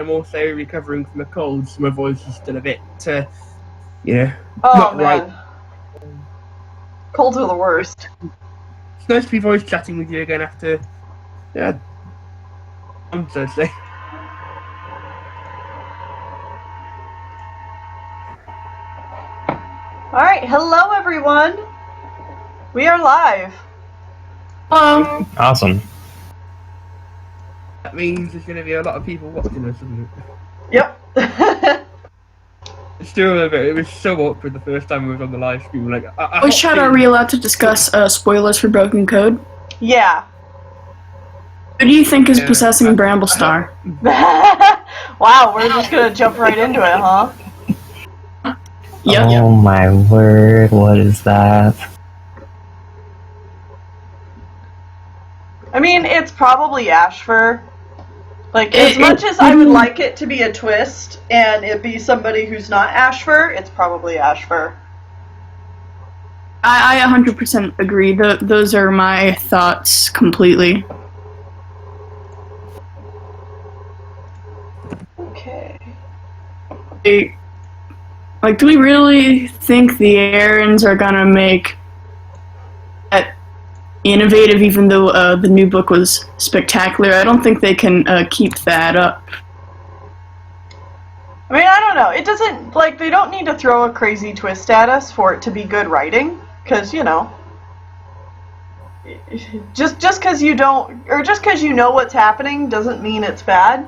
I'm also recovering from a cold, so my voice is still a bit, Oh, not man. right. Colds are the worst. It's nice to be voice chatting with you again after, on Thursday. Alright, hello everyone! We are live. Hello. Awesome. That means there's going to be a lot of people watching us, isn't it? Yep. It was so awkward the first time we was on the live stream. Like, Which chat are we allowed to discuss spoilers for Broken Code? Yeah. Who do you think is possessing Bramblestar? Wow, we're just gonna jump right into it, huh? Yep. Oh my word, what is that? I mean, it's probably Ashfur. Like, as much as I would like it to be a twist, and it be somebody who's not Ashfur, it's probably Ashfur. I 100% agree. Those are my thoughts completely. Okay. Like, do we really think the Aarons are gonna make that innovative, even though the new book was spectacular? I don't think they can keep that up. I mean, I don't know. It doesn't, like, they don't need to throw a crazy twist at us for it to be good writing, because, you know, just because you don't, or just because you know what's happening doesn't mean it's bad.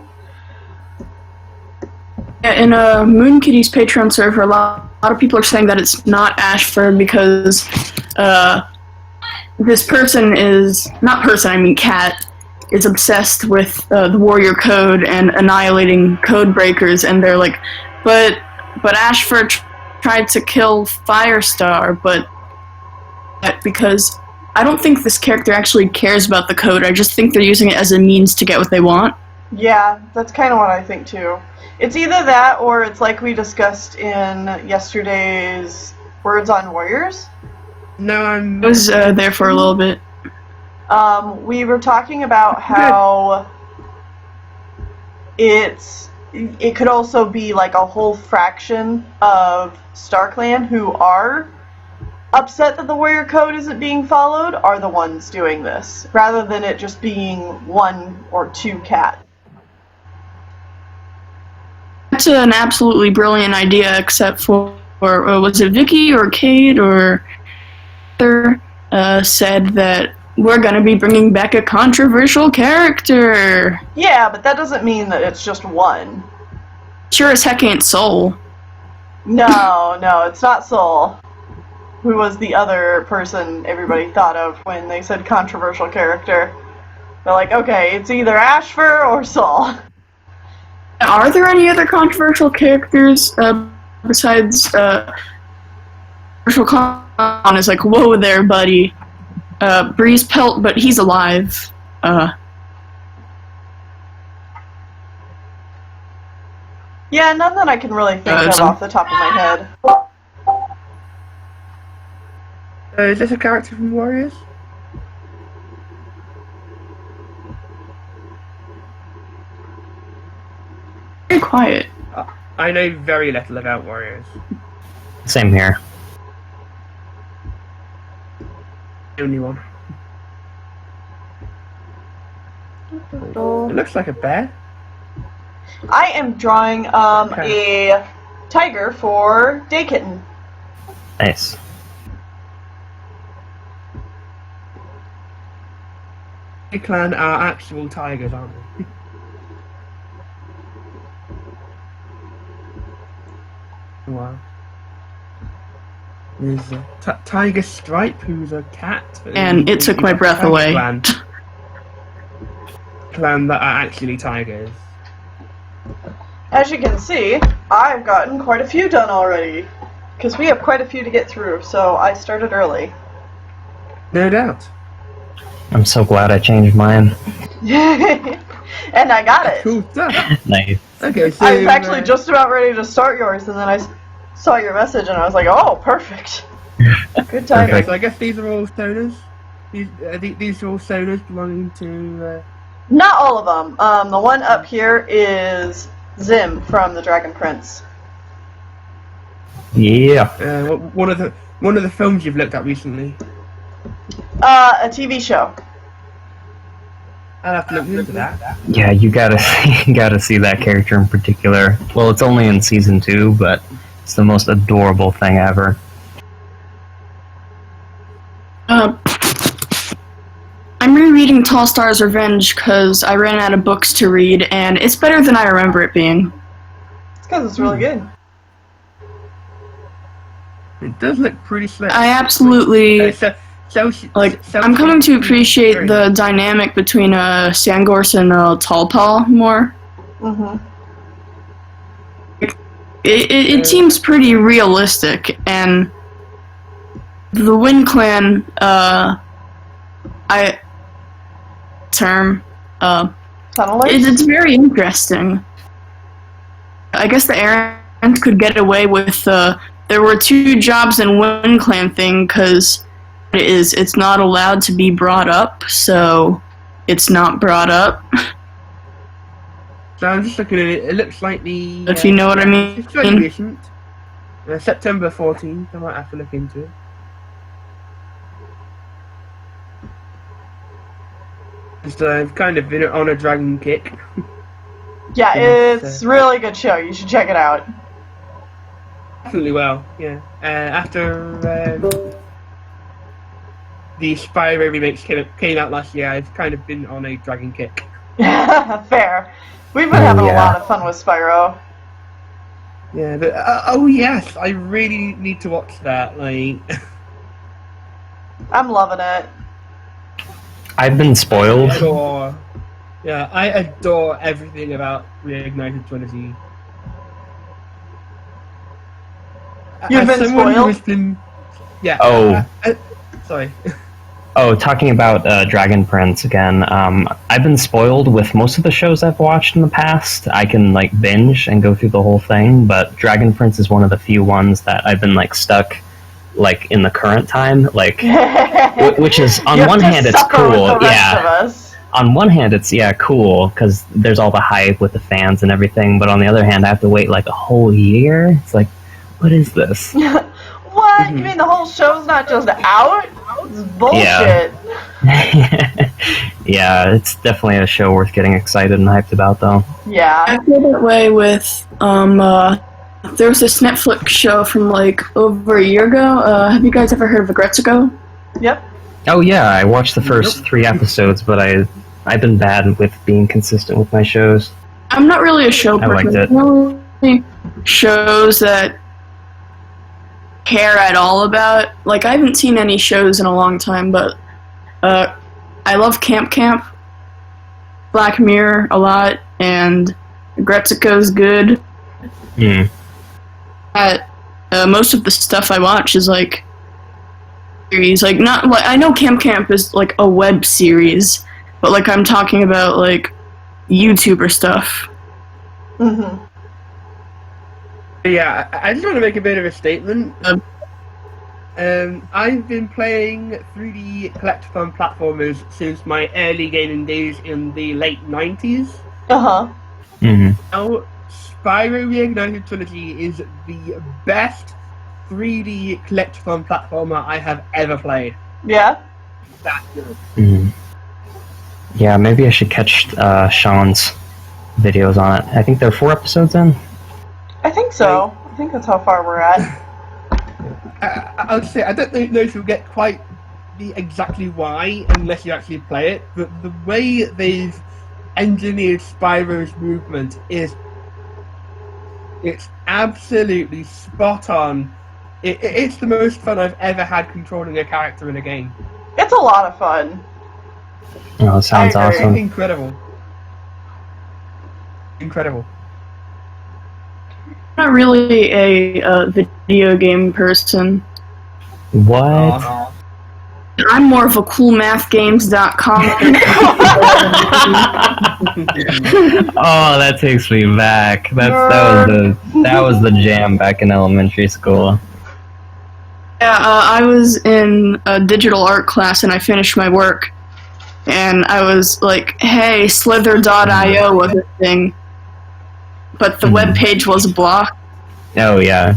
In Moon Kitty's Patreon server, a lot of people are saying that it's not Ashfur because this person is, not person, I mean cat, is obsessed with the Warrior Code and annihilating code breakers, and they're like, but Ashfur tried to kill Firestar, but because I don't think this character actually cares about the code, I just think they're using it as a means to get what they want. Yeah, that's kind of what I think too. It's either that or it's like we discussed in yesterday's Words on Warriors. No, I was there for a little bit. We were talking about how it could also be like a whole fraction of StarClan who are upset that the Warrior Code isn't being followed are the ones doing this, rather than it just being one or two cat. That's an absolutely brilliant idea, except for was it Vicky or Kate or said that we're going to be bringing back a controversial character. Yeah, but that doesn't mean that it's just one. Sure as heck ain't Soul. No, it's not Soul. Who was the other person everybody thought of when they said controversial character? They're like, okay, it's either Ashfur or Soul. Are there any other controversial characters besides Controversial Con is like, whoa there, buddy. Breeze Pelt, but he's alive. Yeah, none that I can really think of off the top of my head. is this a character from Warriors? Very quiet. I know very little about Warriors. Same here. Only one. It looks like a bear. I am drawing a tiger for Day Kitten. Nice. The clan are actual tigers, aren't they? Wow. There's a Tiger Stripe, who's a cat. And it took my breath away. Clan that are actually tigers. As you can see, I've gotten quite a few done already. Because we have quite a few to get through, so I started early. No doubt. I'm so glad I changed mine. And I got it. Cool stuff. Nice. Okay, so I was actually just about ready to start yours, and then I saw your message, and I was like, oh, perfect. Good timing. Okay, so I guess these are all stoners. These are all stoners belonging to. Not all of them. The one up here is Zim from the Dragon Prince. Yeah. One of the films you've looked at recently. A TV show. I'll have to look into that. Yeah, you gotta see that character in particular. Well, it's only in season 2, but it's the most adorable thing ever. I'm rereading Tall Star's Revenge because I ran out of books to read, and it's better than I remember it being. It's because it's really good. It does look pretty slick. I absolutely... I'm coming to appreciate the dynamic between Sangors and Tall Tall more. Mm-hmm. It seems pretty realistic, and the Wind Clan, it's very interesting. I guess the Errant could get away with, there were 2 jobs in Wind Clan thing, because it's not allowed to be brought up, so it's not brought up. So I'm just looking at it. It looks like the. If you know what I mean. It's very recent. September 14th. I might have to look into it. So I've kind of been on a dragon kick. Yeah, it's a really good show. You should check it out. Definitely will. Yeah. After the Spyro remakes came out last year, I've kind of been on a dragon kick. Fair. We've been having a lot of fun with Spyro. Yeah, but oh yes, I really need to watch that. Like, I'm loving it. I've been spoiled. I adore everything about Reignited Trilogy. You've been spoiled? Yeah. Oh. Sorry. Oh, talking about Dragon Prince again, I've been spoiled with most of the shows I've watched in the past. I can, like, binge and go through the whole thing, but Dragon Prince is one of the few ones that I've been, like, stuck, like, in the current time, like, which is, on one hand, it's cool, yeah. On one hand, it's, cool, because there's all the hype with the fans and everything, but on the other hand, I have to wait, like, a whole year? It's like, what is this? What? Mm-hmm. You mean the whole show's not just out? It's bullshit. Yeah, it's definitely a show worth getting excited and hyped about, though. Yeah. I feel that way with, there was this Netflix show from, like, over a year ago. Have you guys ever heard of Agretsuko? Yep. Oh, yeah, I watched the first 3 episodes, but I've been bad with being consistent with my shows. I'm not really a show person. I liked it. Really shows that care at all about. Like, I haven't seen any shows in a long time, but I love Camp, Black Mirror a lot, and Agretsuko's good. Hmm. Most of the stuff I watch is like series, like not like I know Camp is like a web series, but like I'm talking about like YouTuber stuff. Mm-hmm. Yeah, I just want to make a bit of a statement. I've been playing 3D collectathon platformers since my early gaming days in the late 90s. Uh-huh. Mm-hmm. Now, Spyro Reignited Trilogy is the best 3D collectathon platformer I have ever played. Yeah? That's good. Mm-hmm. Yeah, maybe I should catch Sean's videos on it. I think there are 4 episodes in. I think so. I think that's how far we're at. I would say I don't know if you'll get quite exactly why unless you actually play it, but the way they've engineered Spyro's movement it's absolutely spot on. It's the most fun I've ever had controlling a character in a game. It's a lot of fun. Oh, sounds awesome. Incredible. Incredible. I'm not really a video game person. What? I'm more of a coolmathgames.com. Oh, that takes me back. That was the jam back in elementary school. Yeah, I was in a digital art class and I finished my work, and I was like, "Hey, Slither.io was a thing." but the Mhm. web page was blocked. Oh yeah.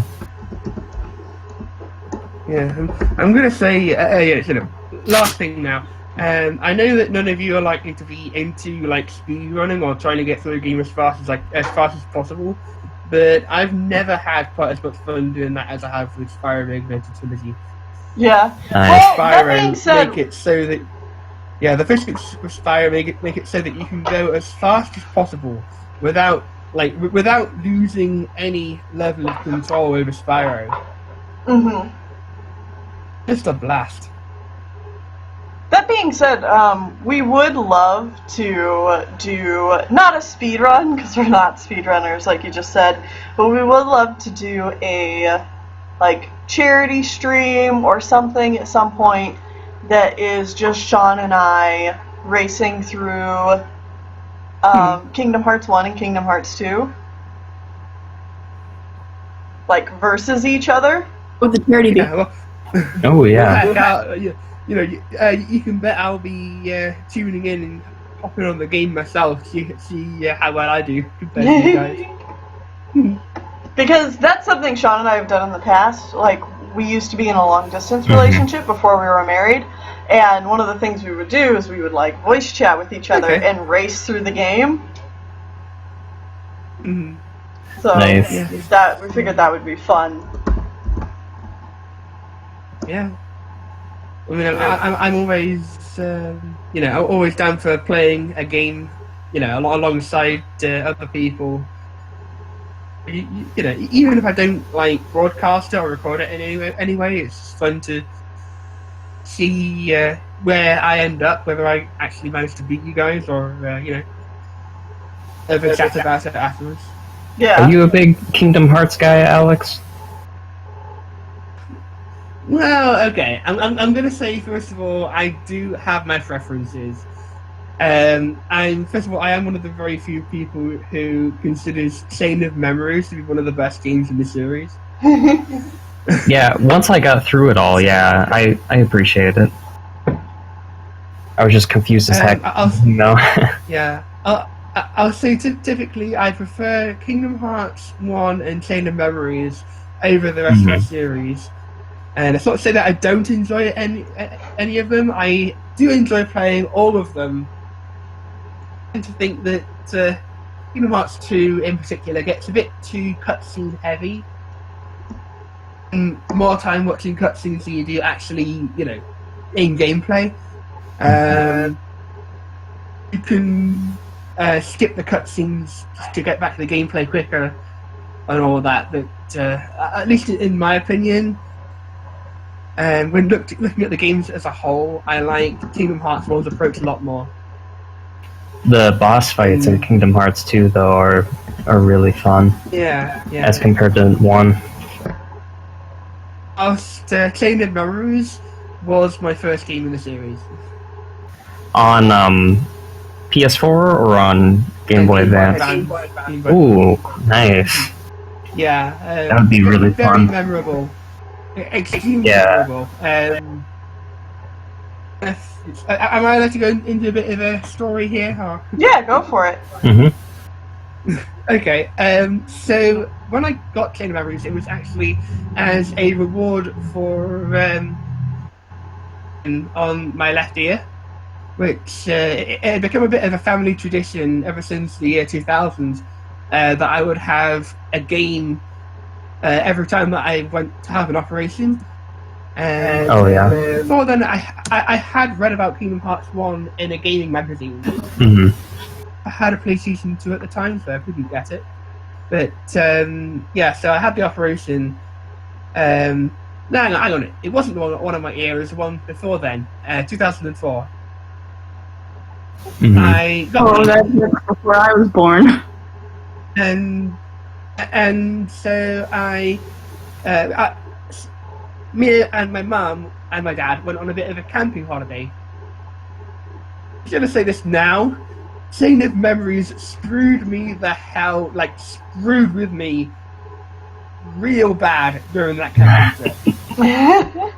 Yeah, I'm gonna say, last thing now. I know that none of you are likely to be into like speed running or trying to get through a game as fast as possible, but I've never had quite as much fun doing that as I have with Spyro Ignited Trilogy. Yeah. Nice. Well, that Spyro being said, make it so that the physics with Spyro make it so that you can go as fast as possible without without losing any level of control over Spyro. mhm. Just a blast. That being said, we would love to do not a speed run because we're not speedrunners, like you just said, but we would love to do a like charity stream or something at some point that is just Sean and I racing through Kingdom Hearts 1 and Kingdom Hearts 2, like versus each other. With the charity be? Yeah, well, Oh yeah. heck, you can bet I'll be tuning in and hopping on the game myself. See how well I do compared to you guys. Because that's something Sean and I have done in the past. Like, we used to be in a long distance relationship before we were married, and one of the things we would do is we would like voice chat with each other Okay. and race through the game. Mhm. So Nice. Yeah. that we figured that would be fun. Yeah. I mean, I'm always, I'm always down for playing a game, alongside other people. Even if I don't like broadcast it or record it anyway, it's fun to see where I end up, whether I actually manage to beat you guys or, have a chat about it afterwards. Yeah. Are you a big Kingdom Hearts guy, Alex? Well, okay. I'm gonna say first of all, I do have my preferences. First of all, I am one of the very few people who considers Chain of Memories to be one of the best games in the series. Yeah, once I got through it all, yeah, I appreciate it. I was just confused as heck. No. Yeah, I'll say typically I prefer Kingdom Hearts 1 and Chain of Memories over the rest of the series. And it's not to say that I don't enjoy any of them. I do enjoy playing all of them. I tend to think that Kingdom Hearts 2 in particular gets a bit too cutscene heavy. And more time watching cutscenes than you do actually, in gameplay. You can skip the cutscenes to get back to the gameplay quicker and all that. But at least in my opinion, when looking at the games as a whole, I like Kingdom Hearts 1's approach a lot more. The boss fights in Kingdom Hearts 2, though, are really fun Yeah. as compared to 1. Chain of Memories was my first game in the series. On PS4 or on Game Boy Advance? Game Boy. Ooh, nice. Yeah. That would be really very fun. memorable. Extremely Yeah. memorable. Am I allowed to go into a bit of a story here? Or? Yeah, go for it. Mm-hmm. Okay, so when I got Chain of Memories, it was actually as a reward for on my left ear, which it had become a bit of a family tradition ever since the year 2000 that I would have a game every time that I went to have an operation. Oh, yeah. Before then, I had read about Kingdom Hearts 1 in a gaming magazine. Mm-hmm. I had a PlayStation 2 at the time, so I couldn't get it. But, so I had the operation. No, hang on. It wasn't one of my ears, it was the one before then, 2004. Mm-hmm. I got Oh, that's before I was born. and so me and my mum and my dad went on a bit of a camping holiday. I'm gonna say this now. Chain of Memories screwed me the hell, screwed with me real bad during that camping trip.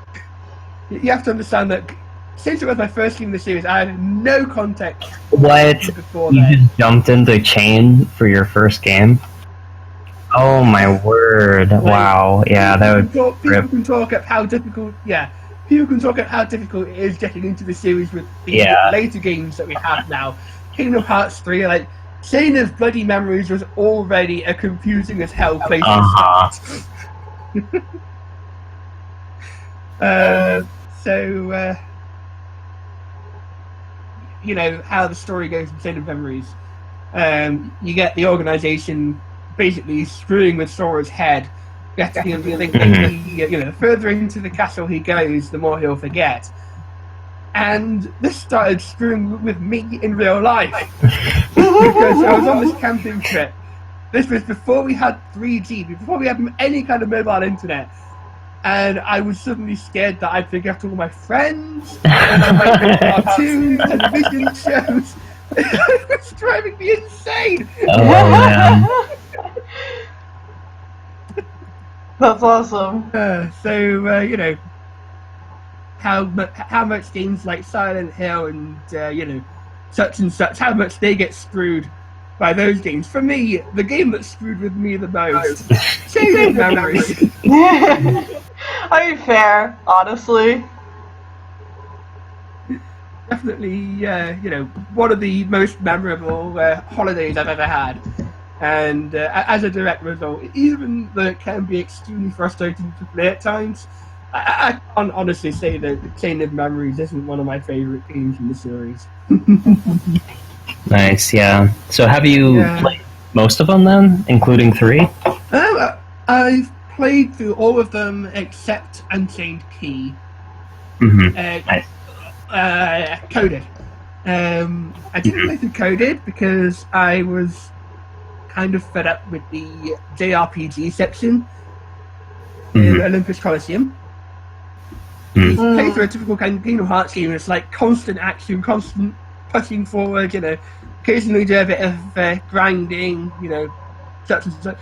You have to understand that since it was my first game in the series, I had no context What? before You that. just jumped into Chain for your first game? Oh my word! Wow, yeah, that would. People can talk up how difficult. Yeah, people can talk up how difficult it is getting into the series with the Yeah. later games that we have now. Kingdom Hearts 3, like Shayna's Bloody Memories was already a confusing as hell place Uh-huh. to start. You know how the story goes in Chain of Memories. You get the organization basically screwing with Sora's head, getting him to think that the further into the castle he goes, the more he'll forget. And this started screwing with me in real life because I was on this camping trip. This was before we had 3G, before we had any kind of mobile internet. And I was suddenly scared that I'd forget all my friends, and I might miss cartoons, television shows. It was driving me insane. Oh man. That's awesome. You know, how much games like Silent Hill and such and such, how much they get screwed by those games. For me, the game that screwed with me the most, Chain of Memories. I mean, fair, honestly. Definitely, one of the most memorable holidays I've ever had. And as a direct result, even though it can be extremely frustrating to play at times, I can't honestly say that Chain of Memories isn't one of my favourite games in the series. Nice, yeah. So have you played most of them then, including 3? I've played through all of them except Unchained Key. Nice. Coded. I didn't play through Coded because I was kind of fed up with the JRPG section in Olympus Coliseum. You play through a typical kind of Kingdom Hearts game, it's like constant action, constant pushing forward, occasionally do a bit of grinding, such and such.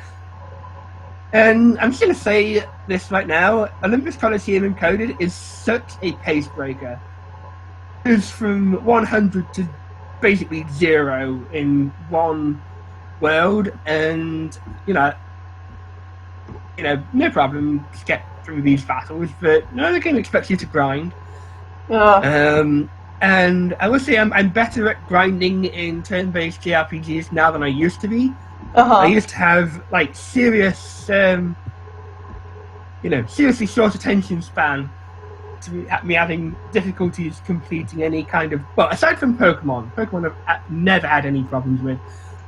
And I'm just going to say this right now, Olympus Coliseum Encoded is such a pace breaker. It's from 100 to basically 0 in one world, and, no problem to get through these battles, but no other game expects you to grind. And I will say I'm better at grinding in turn-based JRPGs now than I used to be. I used to have serious, seriously short attention span to me having difficulties completing any kind of. Well, aside from Pokemon I've never had any problems with,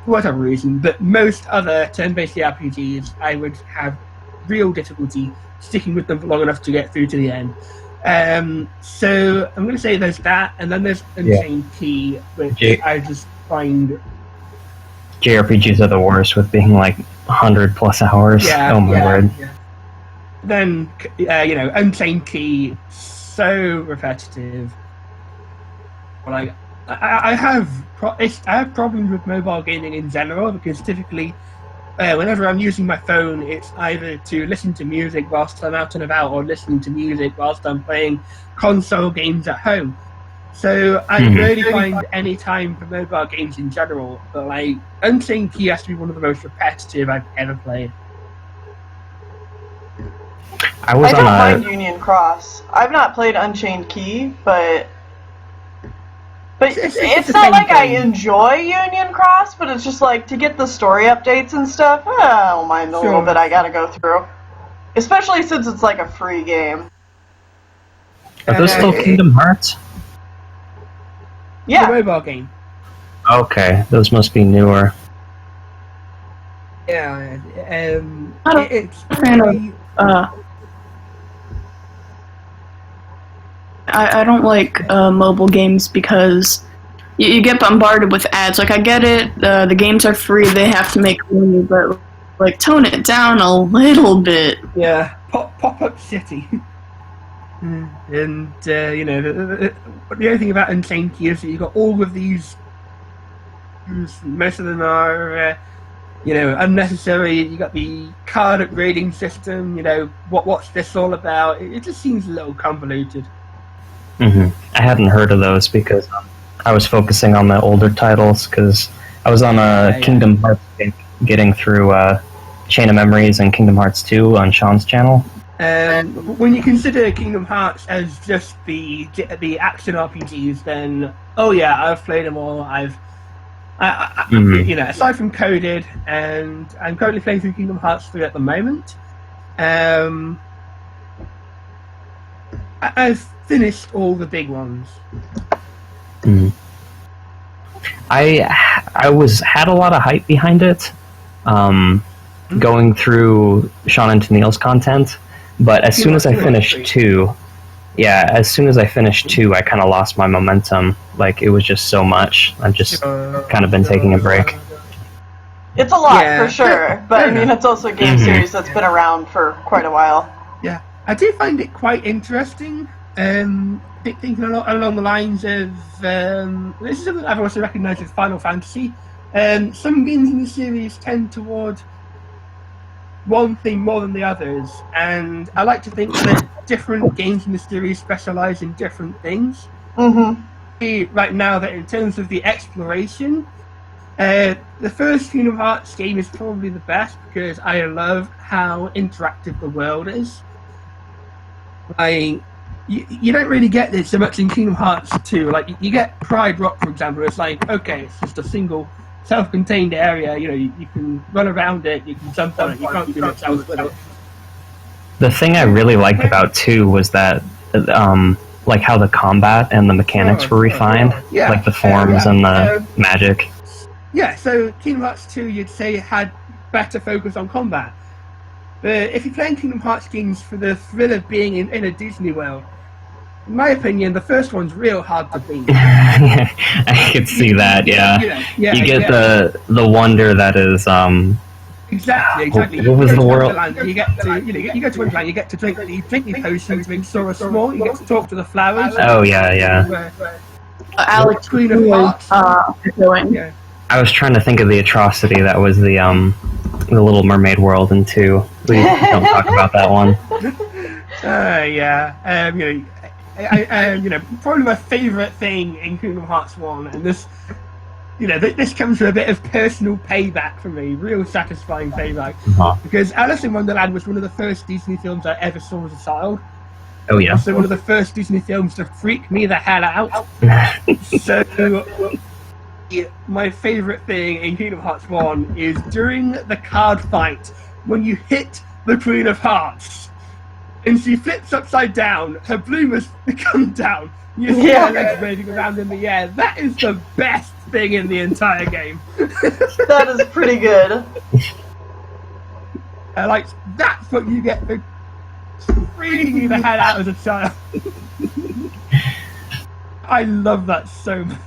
for whatever reason. But most other turn-based JRPGs, I would have real difficulty sticking with them for long enough to get through to the end. So I'm going to say there's that, and then there's Unchained Key, which I just find. JRPGs are the worst with being 100 plus hours. Oh my word. Yeah. Then, Unchained Key, so repetitive. Well, I have problems with mobile gaming in general because typically, whenever I'm using my phone, it's either to listen to music whilst I'm out and about or listening to music whilst I'm playing console games at home. So I really find any time for mobile games in general, but Unchained Key has to be one of the most repetitive I've ever played. I don't mind Union Cross. I've not played Unchained Key, but it's not like I enjoy Union Cross, but it's just to get the story updates and stuff, I don't mind a little bit I gotta go through. Especially since it's a free game. Are those still Kingdom Hearts? Yeah. The mobile game. Okay, those must be newer. Yeah, it's I don't like mobile games because you get bombarded with ads. I get it, the games are free, they have to make money, but tone it down a little bit. Yeah, pop-up city. And the only thing about Unchained Key is that you've got all of these. Most of them are, unnecessary. You got the card upgrading system. What's this all about? It just seems a little convoluted. I hadn't heard of those because I was focusing on the older titles because I was on a Kingdom Hearts getting through Chain of Memories and Kingdom Hearts 2 on Sean's channel. When you consider Kingdom Hearts as just the action RPGs, then oh yeah, I've played them all. You know, aside from Coded, and I'm currently playing through Kingdom Hearts 3 at the moment. I've finished all the big ones. I had a lot of hype behind it, going through Sean and Tennille's content, but as soon as I finished 2, I kind of lost my momentum. Like, it was just so much. I've just kind of been taking a break. It's a lot, for sure, but I mean, it's also a game series that's been around for quite a while. Yeah, I do find it quite interesting. Thinking along the lines of this is something I've also recognised with Final Fantasy. Some games in the series tend toward one thing more than the others, and I like to think that different games in the series specialise in different things. Right now, that in terms of the exploration, the first Kingdom Hearts game is probably the best because I love how interactive the world is. Like, you don't really get this so much in Kingdom Hearts 2. Like, you get Pride Rock, for example. It's like, okay, it's just a single self-contained area. You know, you can run around it, you can jump on it, you can't do much else with it. The thing I really liked about 2 was that, like how the combat and the mechanics were refined, like the forms and the magic. Yeah, so Kingdom Hearts 2, you'd say, had better focus on combat. But if you're playing Kingdom Hearts games for the thrill of being in a Disney world, in my opinion, the first one's real hard to beat. I could see that, you get the wonder that is, Exactly. What was the world? You get to, you go to Wonderland, you get to drink the potions, drink Sora Small, you get to talk to the flowers. Oh, yeah. Alex, Queen of Hearts. Going. I was trying to think of the atrocity that was the Little Mermaid world in 2. We don't talk about that one. Probably my favourite thing in Kingdom Hearts 1, and this, this comes with a bit of personal payback for me, real satisfying payback, because Alice in Wonderland was one of the first Disney films I ever saw as a child. Oh yeah. So one of the first Disney films to freak me the hell out. So my favourite thing in Kingdom Hearts 1 is during the card fight, when you hit the Queen of Hearts, and she flips upside down, her bloom has come down, you see her legs waving around in the air. That is the best thing in the entire game. That is pretty good. That's what you get for freaking me the hell out as a child. I love that so much.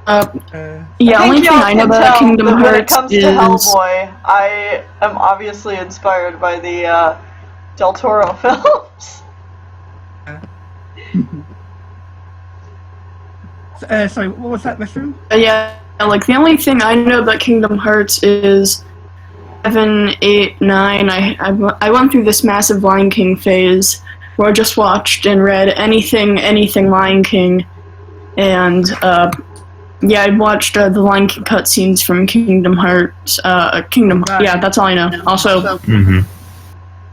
Only thing I know about Kingdom Hearts when it comes is... to Hellboy, I am obviously inspired by the Del Toro films. Sorry, what was that, Mushroom? The only thing I know about Kingdom Hearts is 7, 8, 9. I went through this massive Lion King phase where I just watched and read anything Lion King, and I watched the Lion King cutscenes from Kingdom Hearts. That's all I know. Also, I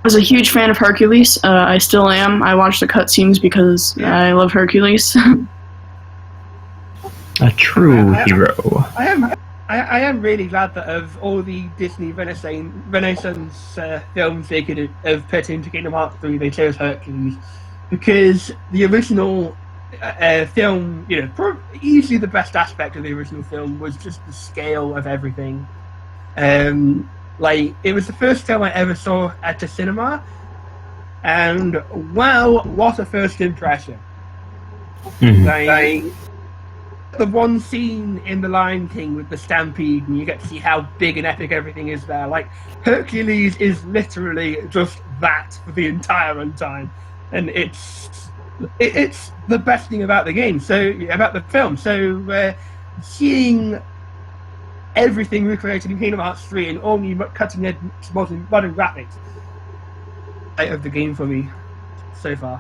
was a huge fan of Hercules. I still am. I watch the cutscenes because I love Hercules. A true hero. I am really glad that of all the Disney Renaissance films they could have put into Kingdom Hearts 3, they chose Hercules, because the original film, easily the best aspect of the original film was just the scale of everything. It was the first film I ever saw at the cinema, and wow, what a first impression! The one scene in The Lion King with the stampede, and you get to see how big and epic everything is there. Hercules is literally just that for the entire runtime, and it's the best thing about the game. About the film. So seeing everything recreated in Kingdom Hearts 3 and all new cutting-edge modern graphics out of the game for me so far.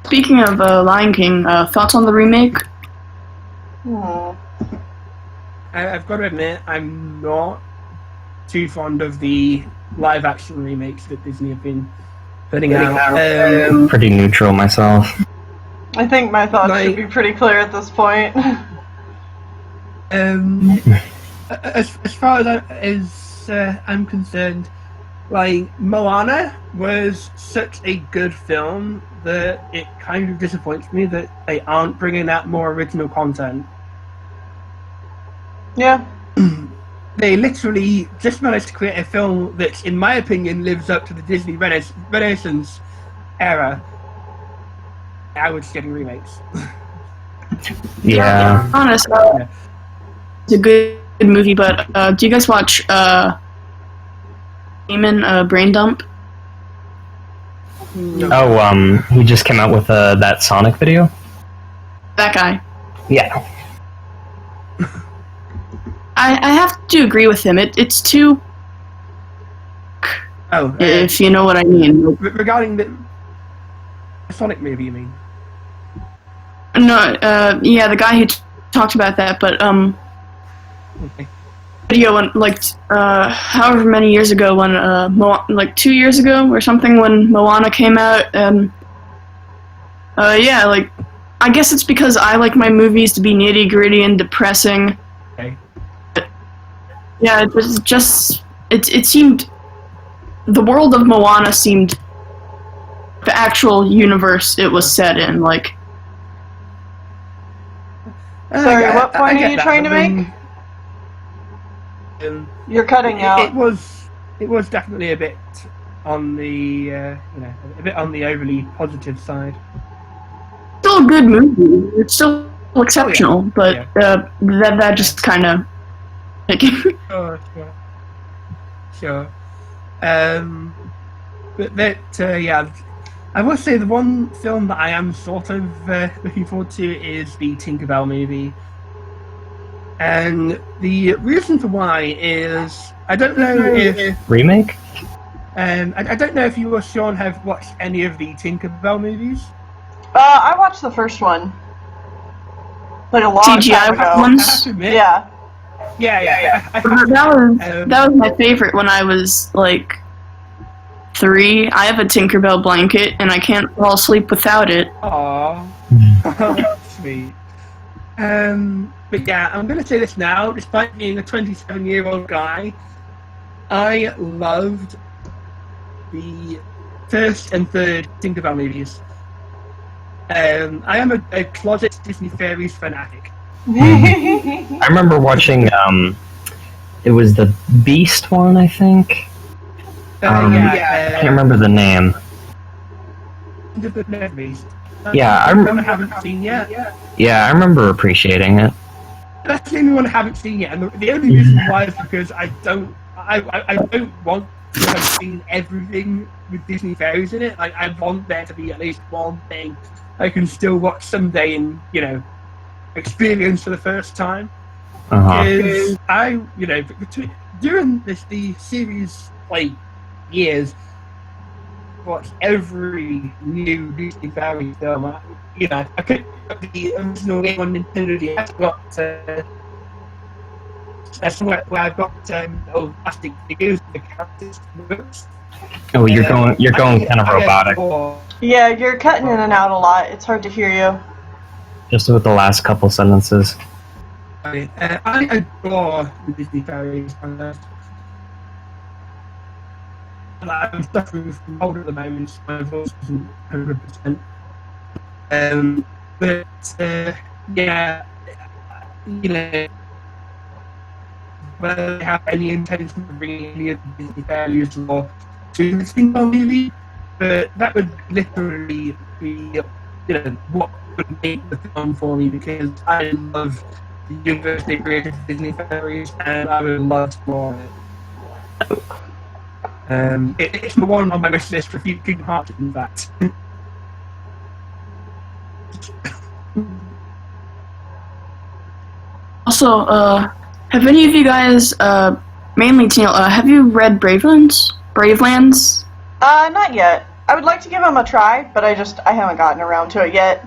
Speaking of Lion King, thoughts on the remake? I've got to admit, I'm not too fond of the live-action remakes that Disney have been putting out. Pretty neutral myself. I think my thoughts Like- should be pretty clear at this point. As far as I'm concerned, like Moana was such a good film that it kind of disappoints me that they aren't bringing out more original content. Yeah. They literally just managed to create a film that, in my opinion, lives up to the Disney Renaissance era. Now it's getting remakes. Yeah. Honest, it's a good movie, but do you guys watch Demon Brain Dump? Oh, he just came out with that Sonic video? That guy. Yeah. I have to agree with him. It's too, Oh, if you know what I mean. regarding the Sonic movie, you mean? No, yeah, the guy who talked about that, but Okay. video when however many years ago when like 2 years ago or something when Moana came out, yeah, like I guess it's because I like my movies to be nitty gritty and depressing. Okay. Yeah, it seemed the world of Moana seemed the actual universe it was set in, like. Sorry, what point get are you that, trying to but make? then, You're cutting out. It was definitely a bit on the a bit on the overly positive side. Still a good movie. It's still exceptional, but that just kind of. Sure. But that yeah, I will say the one film that I am sort of looking forward to is the Tinkerbell movie. And the reason for why is I don't know if Remake? I don't know if you or Sean have watched any of the Tinkerbell movies. I watched the first one. Like a long CGI time ago. I have ones. to admit, Yeah. yeah. That was my favorite when I was like 3. I have a Tinkerbell blanket and I can't fall asleep without it. Aww. Sweet. But yeah, I'm going to say this now, despite being a 27-year-old guy, I loved the first and third Tinkerbell movies. I am a closet Disney Fairies fanatic. I remember watching, it was the Beast one, I think. I can't remember the name. The Beast. Yeah, I haven't seen yet. Yeah, I remember appreciating it. That's the only one I haven't seen yet, and the only reason why is because I don't want to have seen everything with Disney Fairies in it. Like, I want there to be at least one thing I can still watch someday and, experience for the first time. Is during the series, like, years, watched every new Disney Fairies film. I could the original game on Nintendo DS. I've got somewhere where I've got old plastic figures of the characters. Oh, you're going kind of robotic. Yeah, you're cutting in and out a lot. It's hard to hear you. Just with the last couple sentences. I adore the Disney Fairies. I'm suffering from cold at the moment, so my voice isn't 100%. Yeah, whether they have any intention of bringing any of the Disney Fairies or to the single movie, but that would literally be, what would make the film for me, because I love the universe they created for Disney Fairies, and I would love more of it. It's the one on my wish list for Kingdom Hearts, in fact. Also, have any of you guys, mainly Teal, have you read Bravelands? Not yet. I would like to give them a try, but I haven't gotten around to it yet.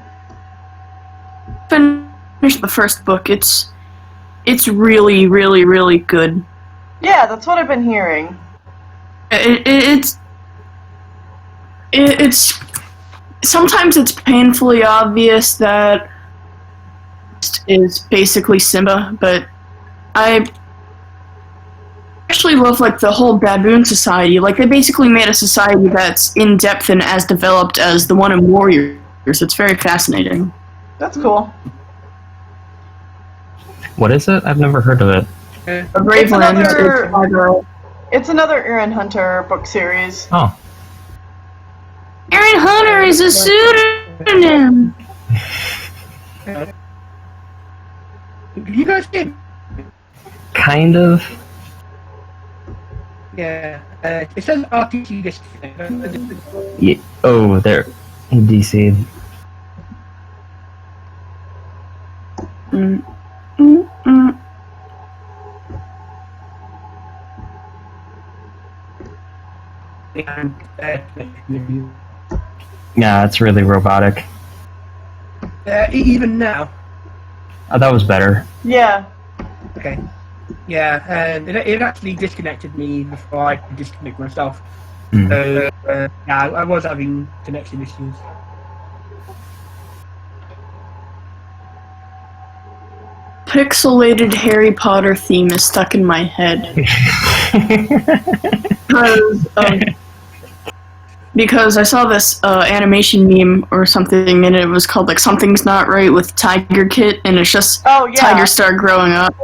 Finish the first book. It's It's really, really, really good. Yeah, that's what I've been hearing. It's sometimes it's painfully obvious that is basically Simba, but I actually love like the whole baboon society. Like they basically made a society that's in depth and as developed as the one in Warriors. It's very fascinating. That's cool. What is it? I've never heard of it. A Graveland. It's another Aaron Hunter book series. Oh. Aaron Hunter is a pseudonym. You guys did? Kind of. Yeah. It says RTC disc. Yeah. Oh, there. In DC. Yeah, it's really robotic. Even now. Oh, that was better. Yeah. Okay. Yeah, and it actually disconnected me before I could disconnect myself. Mm. So, yeah, I was having connection issues. Pixelated Harry Potter theme is stuck in my head. Because I saw this animation meme or something, and it was called like "Something's Not Right" with Tiger Kit, and it's just Tiger Star growing up.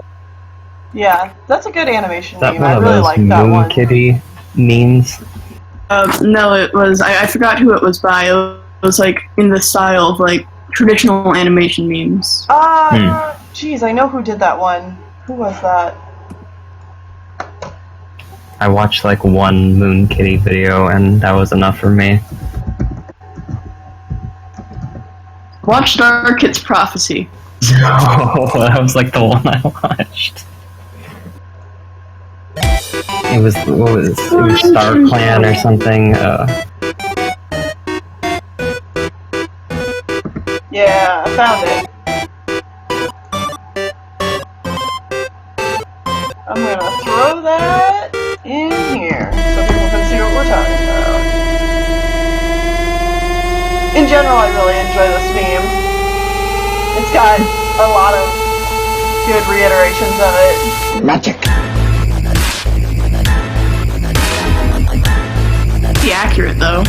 Yeah, that's a good animation That meme. one I of really those like that Moon one. Kitty memes. No, it was I forgot who it was by. It was like in the style of like traditional animation memes. Geez, I know who did that one. Who was that? I watched like one Moon Kitty video, and that was enough for me. Watch Star Kit's Prophecy. Oh, that was like the one I watched. It was Star Clan or something. Yeah, I found it. I'm gonna throw that in here so people can see what we're talking about. In general, I really enjoy this meme. It's got a lot of good reiterations of it. Magic! Pretty accurate though.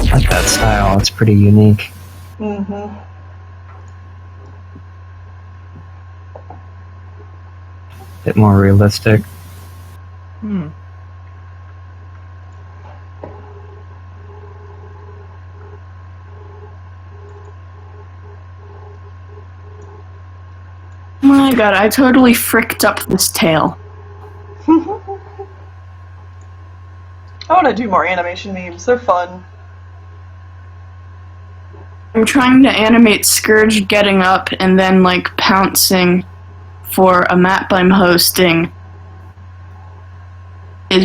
I like that style. It's pretty unique. Mm-hmm. Bit more realistic. Hmm. My god, I totally fricked up this tail. I want to do more animation memes. They're fun. I'm trying to animate Scourge getting up and then like pouncing for a map I'm hosting. It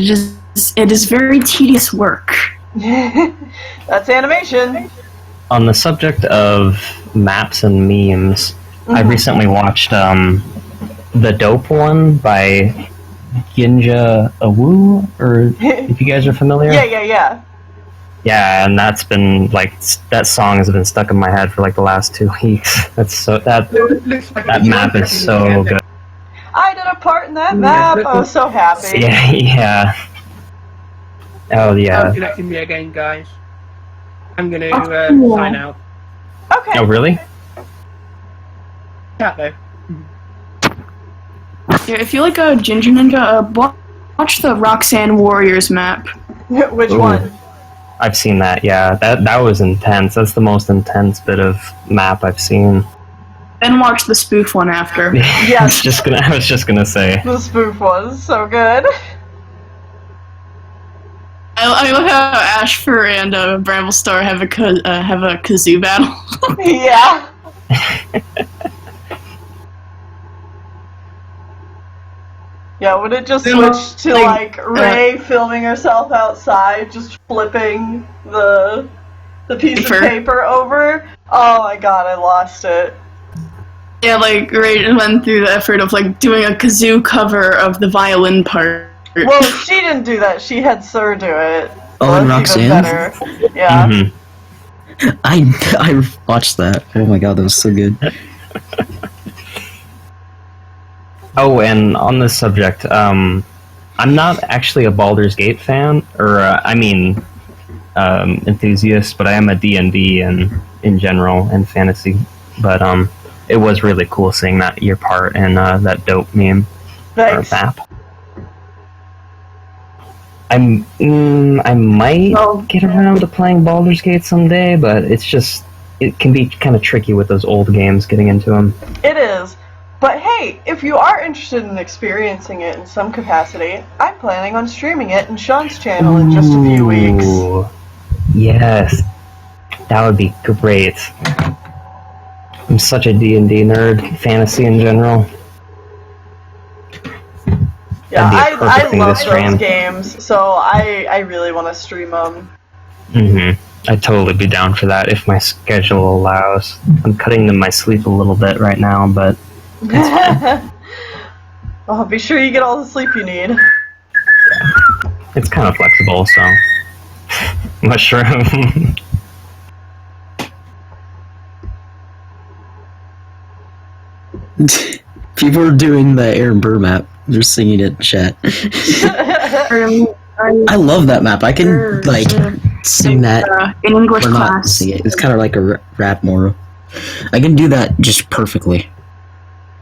is very tedious work. That's animation. On the subject of maps and memes, I recently watched the Dope one by Ginja Awu, or if you guys are familiar. Yeah. Yeah, and that's been like that song has been stuck in my head for like the last 2 weeks. That map is so good. I did a part in that map. I was so happy. Yeah. Oh yeah. Connecting me again, guys. I'm gonna cool. sign out. Okay. Oh really? Chat though. Yeah, if you like a Ginger Ninja, watch the Roxanne Warriors map. Which Ooh. one? I've seen that. Yeah, that was intense. That's the most intense bit of map I've seen. Then watch the spoof one after. I was just gonna say. The spoof was so good. I love how Ashfur and Bramblestar have a kazoo battle. Yeah. Yeah, when it just switched to like Ray filming herself outside, just flipping the the piece of Paper. paper over. Oh my god, I lost it. Yeah, like Ray went through the effort of like doing a kazoo cover of the violin part. Well, she didn't do that. She had Sir do it. Oh, and That's even Roxanne? better. Yeah. Mhm. I watched that. Oh my god, that was so good. Oh, and on this subject, I'm not actually a Baldur's Gate fan, or enthusiast, but I am a D&D and in general and fantasy. But it was really cool seeing that your part in that dope meme or Thanks. map. I might Well- get around to playing Baldur's Gate someday, but it can be kind of tricky with those old games getting into them. It is. But hey, if you are interested in experiencing it in some capacity, I'm planning on streaming it in Sean's channel in just a few weeks. Ooh, yes, that would be great. I'm such a D&D nerd, fantasy in general. Yeah, That'd be a I perfect thing to love those stream. games, so I really want to stream them. I'd totally be down for that if my schedule allows. I'm cutting to my sleep a little bit right now, but Well, be sure you get all the sleep you need. it's kind of flexible, so. Mushroom. People are doing the Aaron Burr map. They're singing it in chat. I love that map. I can like sing that. in English Or not class. sing it. It's kind of like a rap more. I can do that just perfectly.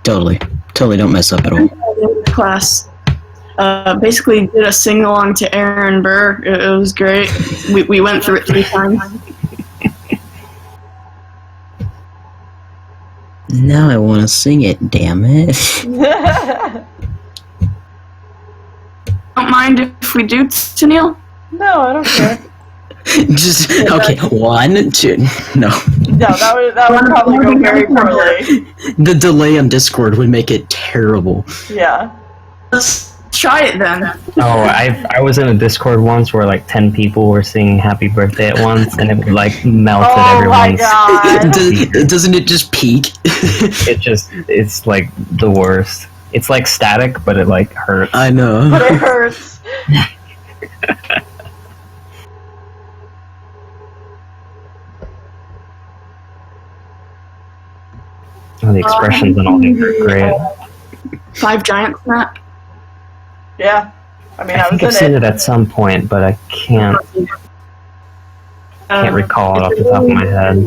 Totally don't mess up at all. English class. Basically did a sing along to Aaron Burr. It was great. We went through it 3 times. Now I want to sing it. Damn it! Don't mind if we do, Tennille? No, I don't care. Just okay. 1, 2. No, No, that would probably go very poorly. the delay on Discord would make it terrible. Yeah. Let's try it then. Oh, I was in a Discord once where like 10 people were singing happy birthday at once, and it like melted Oh my everyone's. god. Doesn't it just peak? It's like the worst. It's like static, but it like hurts. I know. But it hurts. Oh, the expressions and all things are great. 5 Giants map. Yeah. I mean, I I think was I've in seen it. it at some point, but I can't recall it off the top of my head.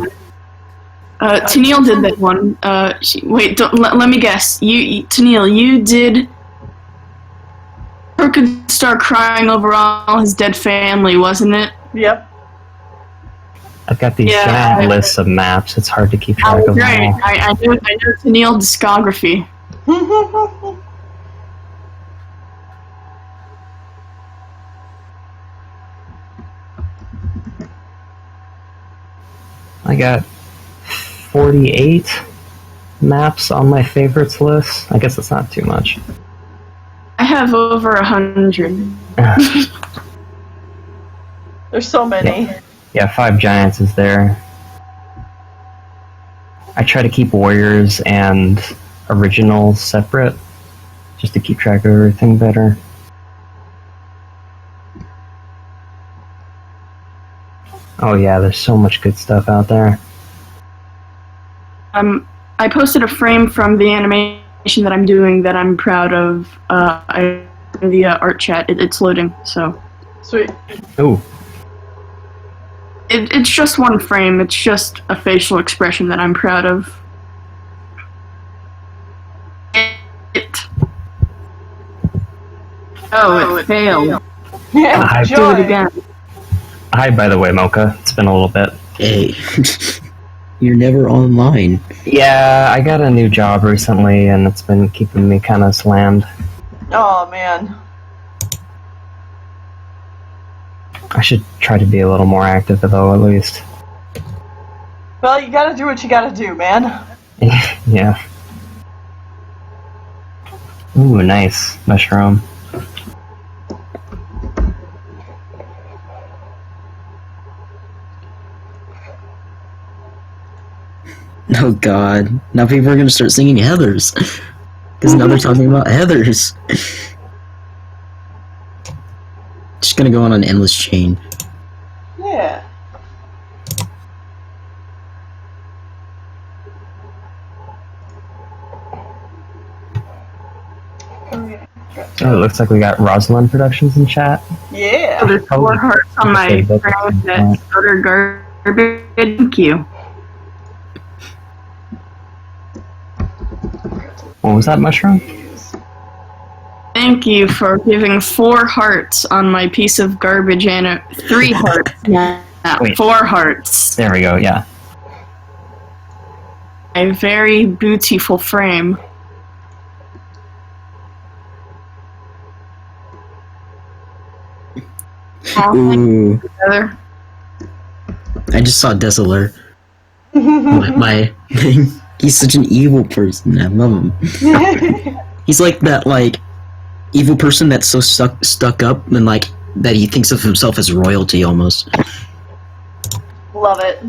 Tennille did that one. Wait, let me guess. Tennille, you did. Her could start crying over all his dead family, wasn't it? Yep. I've got these Yeah, giant I- lists of maps. It's hard to keep Oh, track of great. them all. I know Tennille discography. I got 48 maps on my favorites list. I guess that's not too much. I have over 100. There's so many. Yeah, 5 Giants is there. I try to keep Warriors and Originals separate, just to keep track of everything better. Oh yeah, there's so much good stuff out there. I posted a frame from the animation that I'm doing that I'm proud of. The art chat. It's loading, so Sweet. Ooh, it's just one frame. It's just a facial expression that I'm proud of. It failed. I Do Joy. it again. hi by the way, Mocha. It's been a little bit. Hey, you're never online. Yeah, I got a new job recently, and it's been keeping me kind of slammed. Oh man. I should try to be a little more active, though, at least. Well, you gotta do what you gotta do, man. Yeah. Ooh, nice mushroom. Oh god. Now people are gonna start singing Heathers. Because now they're talking about Heathers. Just gonna go on an endless chain. Yeah. Okay. Oh, it looks like we got Rosalind Productions in chat. Yeah. There's 4 hearts on my friend that started garbage. Thank you. What was that, Mushroom? Thank you for giving 4 hearts on my piece of garbage and 3 hearts. Yeah, Wait. 4 hearts. There we go, yeah. A very beautiful frame. All Ooh. together. I just saw Desolar. my thing. He's such an evil person. I love him. He's like that, like, evil person that's so stuck up and, like, that he thinks of himself as royalty almost. Love it.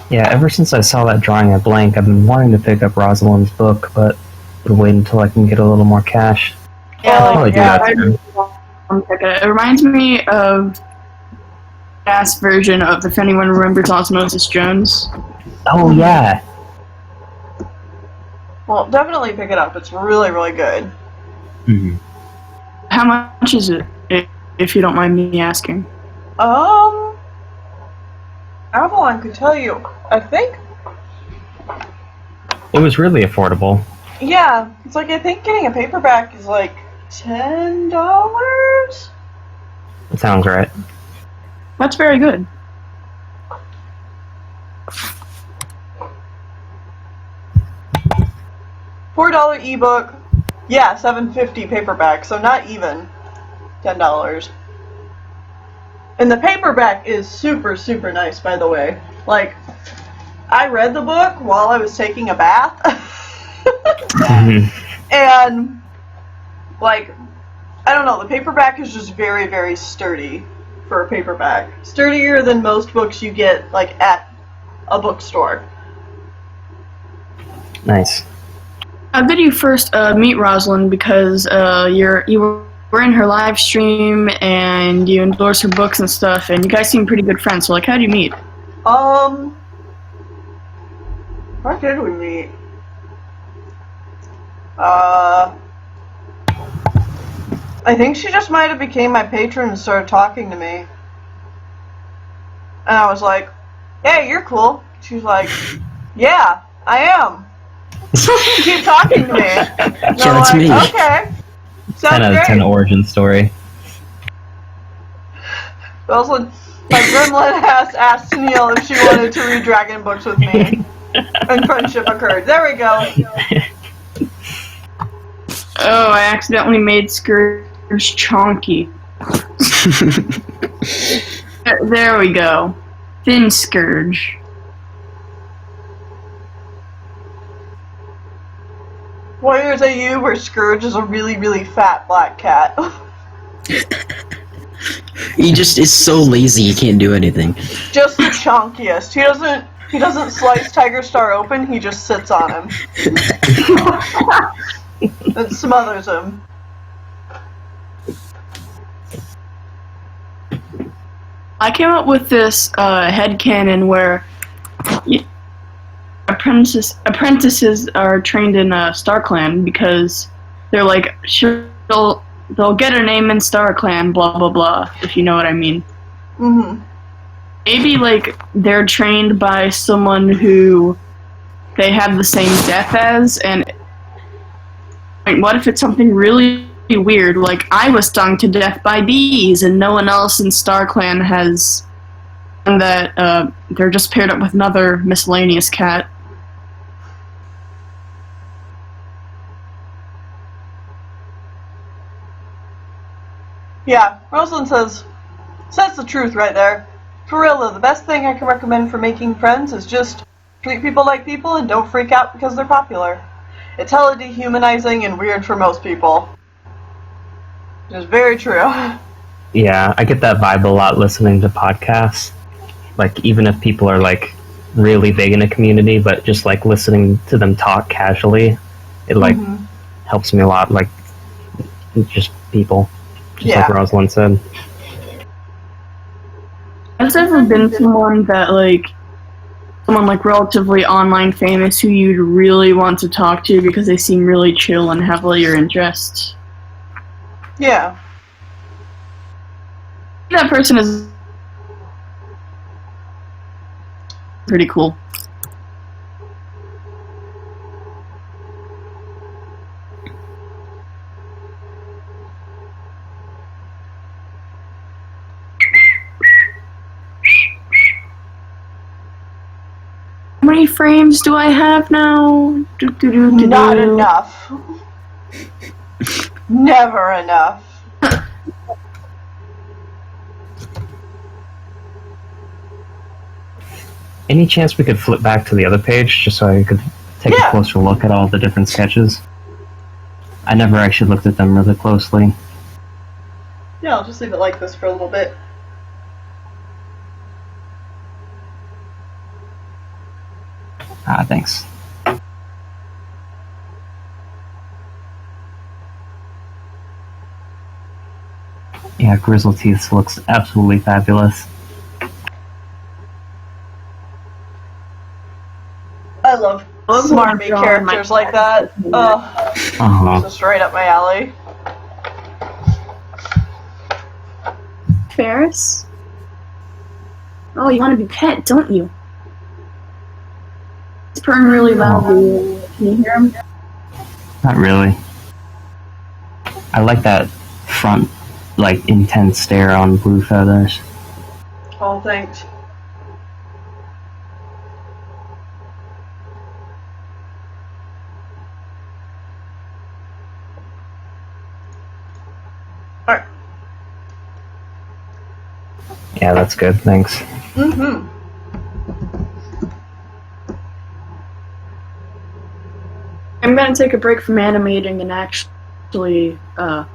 Yeah, ever since I saw that drawing at Blank, I've been wanting to pick up Rosalind's book, but would wait until I can get a little more cash. Yeah, Probably do that too. It reminds me of fast version of if anyone remembers Osmosis Jones. Oh, yeah. Well, definitely pick it up. It's really, really good. Mhm. How much is it, if you don't mind me asking? Avalon could tell you. I think. It was really affordable. Yeah, it's like I think getting a paperback is like $10. It sounds right. That's very good. $4 ebook. Yeah, $7.50 paperback. So not even $10. And the paperback is super, super nice, by the way. Like, I read the book while I was taking a bath. And, like, I don't know, the paperback is just very, very sturdy for a paperback. Sturdier than most books you get, like, at a bookstore. Nice. How did you first meet Rosalind? Because you were in her live stream and you endorse her books and stuff, and you guys seem pretty good friends. So, like, how did you meet? Where did we meet? I think she just might have became my patron and started talking to me. And I was like, hey, you're cool. She was like, yeah, I am. Keep talking to me. And Yeah, I'm that's like, me. okay. 10 Sounds out of 10 great. origin story. Also, my gremlin asked Neil if she wanted to read dragon books with me. And friendship occurred. There we go. Oh, I accidentally made Scourge chonky. There we go. Thin Scourge. Warriors AU, where Scourge is a really, really fat black cat. He just is so lazy he can't do anything. Just the chunkiest. He doesn't slice Tiger Star open, he just sits on him. And smothers him. I came up with this headcanon where apprentices are trained in StarClan because they're like, they'll get a name in StarClan, blah blah blah, if you know what I mean. Mm-hmm. Maybe like they're trained by someone who they have the same death as, and like, what if it's something really weird, like I was stung to death by bees and no one else in StarClan has, and that they're just paired up with another miscellaneous cat. Yeah, Rosalind says the truth right there. For real though, the best thing I can recommend for making friends is just treat people like people and don't freak out because they're popular. It's hella dehumanizing and weird for most people. Which is very true. Yeah, I get that vibe a lot listening to podcasts. Like, even if people are, like, really big in a community, but just, like, listening to them talk casually, it, like, helps me a lot. Like, just people. Just like Rosalind said. Has there ever been someone that, like, someone, like, relatively online famous who you'd really want to talk to because they seem really chill and have all your interests? Yeah. That person is pretty cool. How many frames do I have now? Not enough. Never enough. Any chance we could flip back to the other page, just so I could take a closer look at all the different sketches? I never actually looked at them really closely. Yeah, I'll just leave it like this for a little bit. Thanks. Yeah, Grizzle Teeth looks absolutely fabulous. I love smarmy characters like that. Just right up my alley. Ferris? Oh, you want to be pet, don't you? He's purring really loudly. Can you hear him? Not really. I like that front, like, intense stare on Blue Feathers. Oh, thanks. Alright. Yeah, that's good, thanks. Mm-hmm. I'm gonna take a break from animating and actually, gonna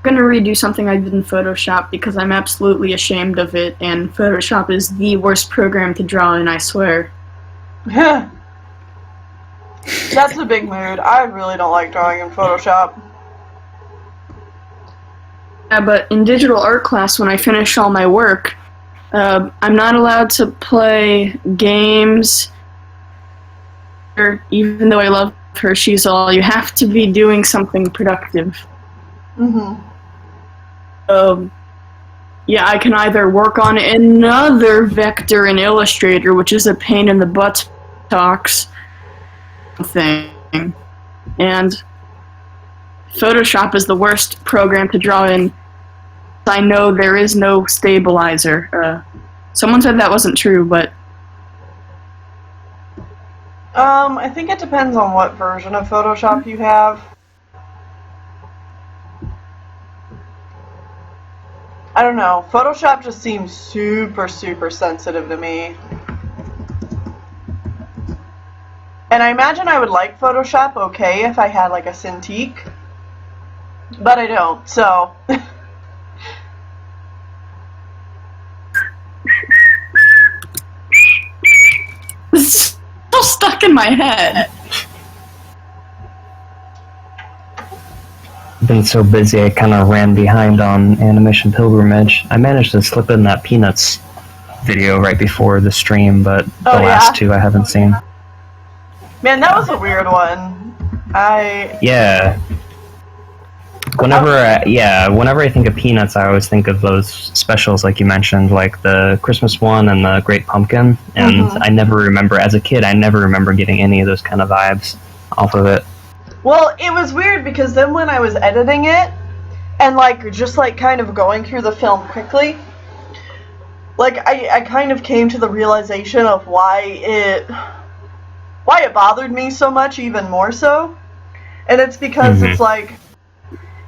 redo something I did in Photoshop because I'm absolutely ashamed of it, and Photoshop is the worst program to draw in, I swear. That's a big mood. I really don't like drawing in Photoshop. Yeah, but in digital art class, when I finish all my work, I'm not allowed to play games, even though I love Hershey's All. You have to be doing something productive. Mm-hmm. Yeah, I can either work on another vector in Illustrator, which is a pain in the butt talks thing, and Photoshop is the worst program to draw in. I know there is no stabilizer. Someone said that wasn't true, but I think it depends on what version of Photoshop you have. I don't know. Photoshop just seems super, super sensitive to me. And I imagine I would like Photoshop okay if I had like a Cintiq. But I don't, so... it's still stuck in my head. Been so busy I kind of ran behind on Animation Pilgrimage. I managed to slip in that Peanuts video right before the stream, but the last two I haven't seen. Man, that was a weird one. Yeah. Whenever I think of Peanuts, I always think of those specials like you mentioned, like the Christmas one and the Great Pumpkin, and I never remember, as a kid, I never remember getting any of those kind of vibes off of it. Well, it was weird because then when I was editing it, and like just like kind of going through the film quickly, like I kind of came to the realization of why it bothered me so much, even more so. And it's because it's like,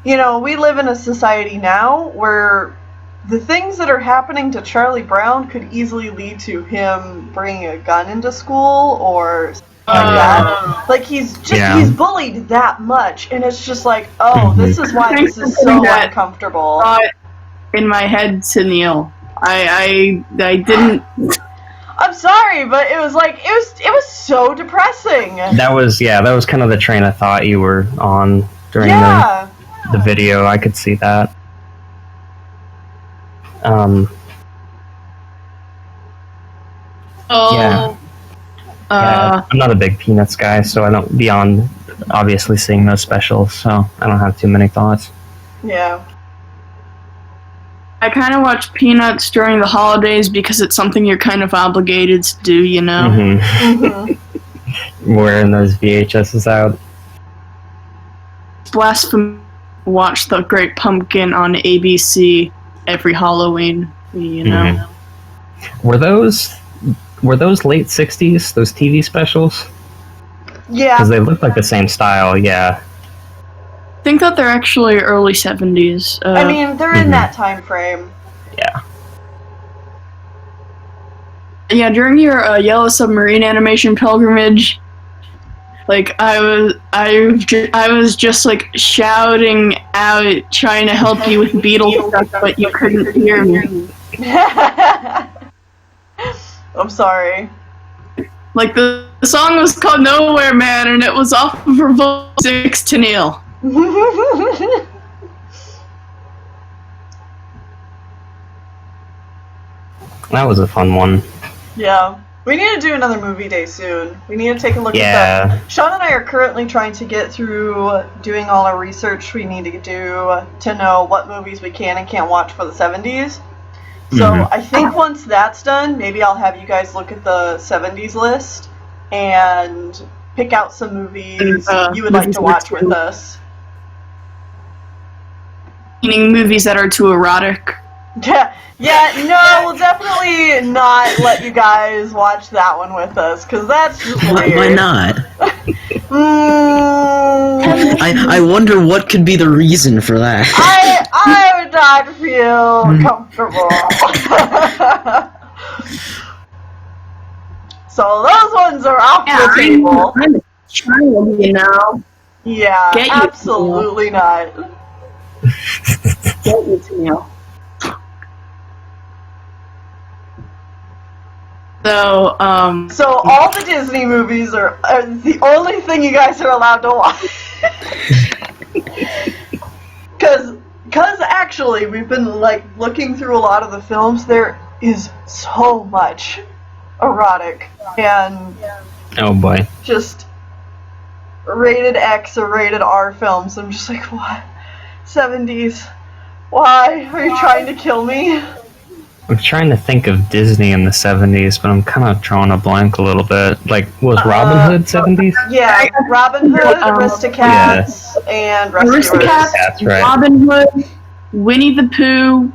you know, we live in a society now where the things that are happening to Charlie Brown could easily lead to him bringing a gun into school or something like that. Like he's bullied that much, and it's just like, oh, this is why this is so uncomfortable. In my head to Neil, I didn't. I'm sorry, but it was like it was so depressing. That was kind of the train of thought you were on during the video. I could see that. I'm not a big Peanuts guy, so I don't, beyond obviously seeing those specials, so I don't have too many thoughts. Yeah. I kind of watch Peanuts during the holidays because it's something you're kind of obligated to do, you know? Wearing those VHSs out. Blasphemy. Watch The Great Pumpkin on ABC every Halloween, you know? Were those late 60s, those TV specials? Yeah. Because they look like the same style, yeah. I think that they're actually early 70s. I mean, they're in that time frame. Yeah. Yeah, during your Yellow Submarine animation pilgrimage, like I was just like shouting out, trying to help you with Beatles stuff, but you couldn't hear me. I'm sorry. Like the song was called Nowhere Man, and it was off of Revolt 6 to Neil. That was a fun one. Yeah. We need to do another movie day soon. We need to take a look at that. Sean and I are currently trying to get through doing all our research we need to do to know what movies we can and can't watch for the 70s. So I think once that's done, maybe I'll have you guys look at the 70s list and pick out some movies you would like to watch with us. Meaning movies that are too erotic. No, we'll definitely not let you guys watch that one with us, because that's just weird. Why not? I wonder what could be the reason for that. I would not feel comfortable. So those ones are off the table. I'm a child, you know. Yeah, absolutely not. Get you to Neil. So all the Disney movies are the only thing you guys are allowed to watch. Because actually, we've been looking through a lot of the films. There is so much erotic and oh boy, just rated X or rated R films. I'm just like, what? 70s? Why are you trying to kill me? I'm trying to think of Disney in the 70s, but I'm kind of drawing a blank a little bit. Like, was Robin Hood 70s? Yeah, Robin Hood, Aristocats, and Rescuers. Aristocats, right. Robin Hood, Winnie the Pooh,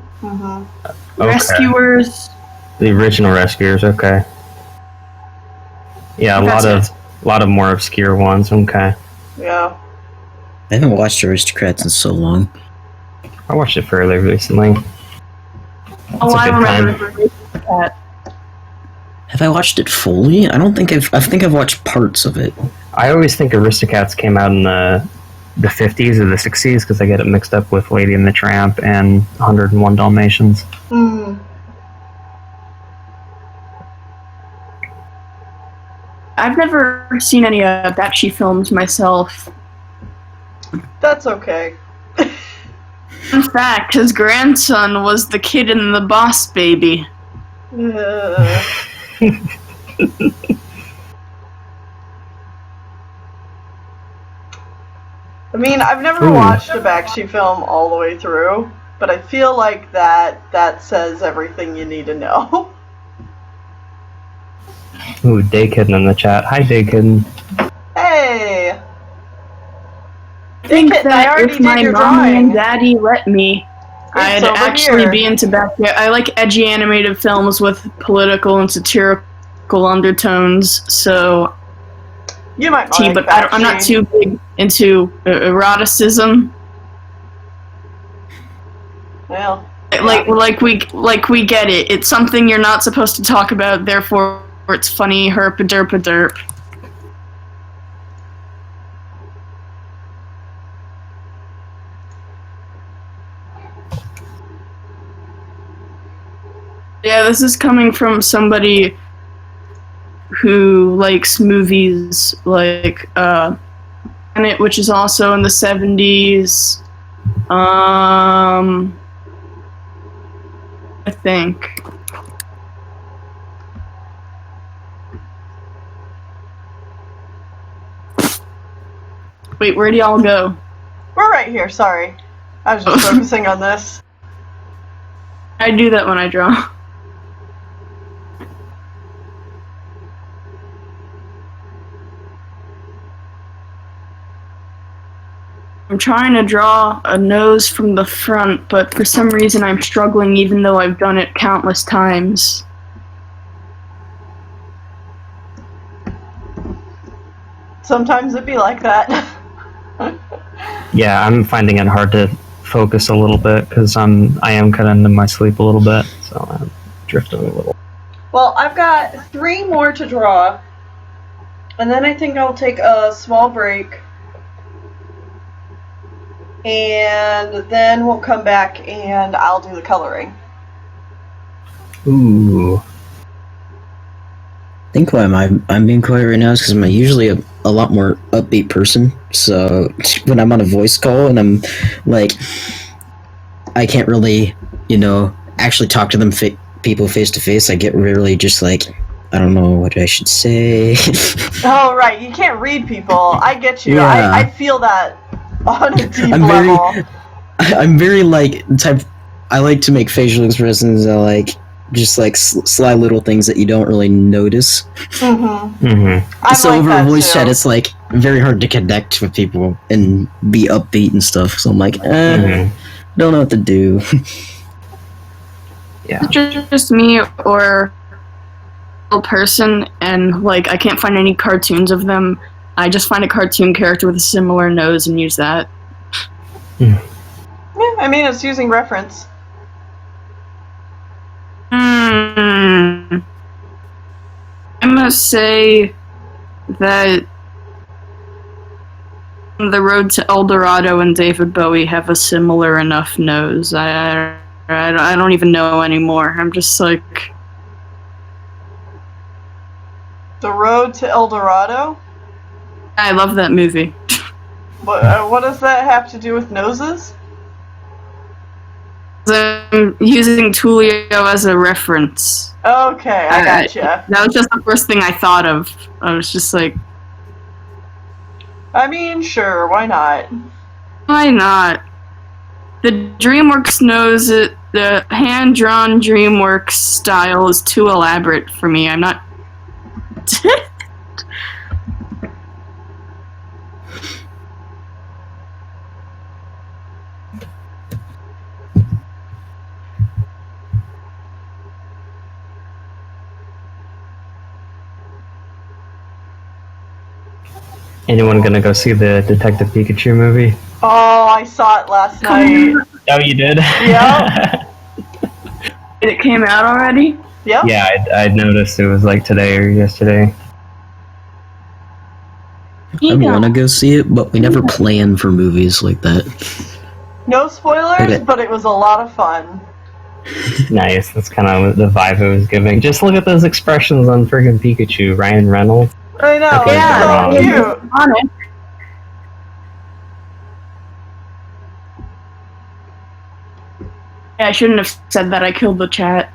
Rescuers. The original Rescuers, okay. Yeah, a lot of more obscure ones, okay. Yeah. I haven't watched Aristocrats in so long. I watched it fairly recently. I remember that. Have I watched it fully? I think I've watched parts of it. I always think Aristocats came out in the 50s or the 60s because I get it mixed up with Lady and the Tramp and 101 Dalmatians. I've never seen any Bakshi films myself. That's okay. In fact, his grandson was the kid in The Boss Baby. I mean, I've never watched a Bakshi film all the way through, but I feel like that says everything you need to know. Ooh, Daykitten in the chat. Hi, Daykitten. Hey! I think Daykitten, that already if did my your mommy and drawing. daddy let me, I'd over actually here. be into Bakshi. I like edgy animated films with political and satirical undertones, so... You might like but Bakshi. I'm not too big into eroticism. Well, Like we get it. It's something you're not supposed to talk about, therefore it's funny, herp a derp a derp. Yeah, this is coming from somebody who likes movies like Tenet, which is also in the 70s. I think. Wait, where'd y'all go? We're right here, sorry. I was just focusing on this. I do that when I draw. I'm trying to draw a nose from the front, but for some reason I'm struggling even though I've done it countless times. Sometimes it'd be like that. Yeah, I'm finding it hard to focus a little bit because I am kind of into my sleep a little bit, so I'm drifting a little. Well, I've got 3 more to draw, and then I think I'll take a small break, and then we'll come back and I'll do the coloring. Ooh. I think why I'm being quiet right now is because I'm usually a lot more upbeat person. So when I'm on a voice call and I'm like, I can't really, actually talk to them people face to face. I get really just like, I don't know what I should say. Oh, right. You can't read people. I get you. Yeah. I feel that on a deep I'm level. I'm very like type. I like to make facial expressions. I like just like sly little things that you don't really notice. Mm-hmm. Mm-hmm. So like over that a voice too. chat, it's like very hard to connect with people and be upbeat and stuff. So I'm like, Mm-hmm. don't know what to do. Yeah. Just me or a person, and like I can't find any cartoons of them. I just find a cartoon character with a similar nose and use that. Yeah, I mean, it's using reference. I must say that The Road to El Dorado and David Bowie have a similar enough nose. I don't even know anymore. I'm just like, The Road to El Dorado? I love that movie. What does that have to do with noses? I'm using Tullio as a reference. Okay, I gotcha. That was just the first thing I thought of. I was just like, I mean, sure, why not? why not? The DreamWorks knows it. The hand-drawn DreamWorks style is too elaborate for me. I'm not. Anyone gonna go see the Detective Pikachu movie? Oh, I saw it last night. Oh, you did? Yeah. It came out already? Yep. Yeah, I noticed it was like today or yesterday. I want to go see it, but we never plan for movies like that. No spoilers, Okay. but it was a lot of fun. Nice, that's kind of the vibe it was giving. Just look at those expressions on friggin' Pikachu. Ryan Reynolds. I know, Okay, it's so yeah. cute. On it. Yeah, I shouldn't have said that. I killed the chat.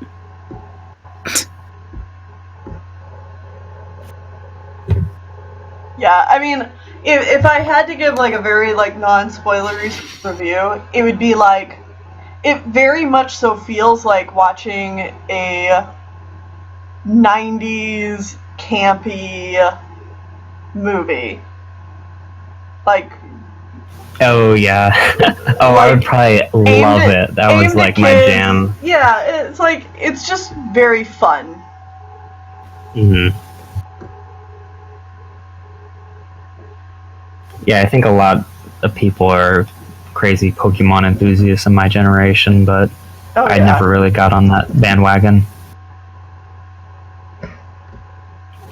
Yeah, I mean, if I had to give like a very like non-spoilery review, it would be like, it very much so feels like watching a 90s campy movie. Like, Oh, yeah. Oh, I would probably love it. That was aimed at like my kids. jam. Yeah, it's like, it's just very fun. hmm Yeah, I think a lot of people are crazy Pokemon enthusiasts in my generation, but Oh, I yeah. never really got on that bandwagon.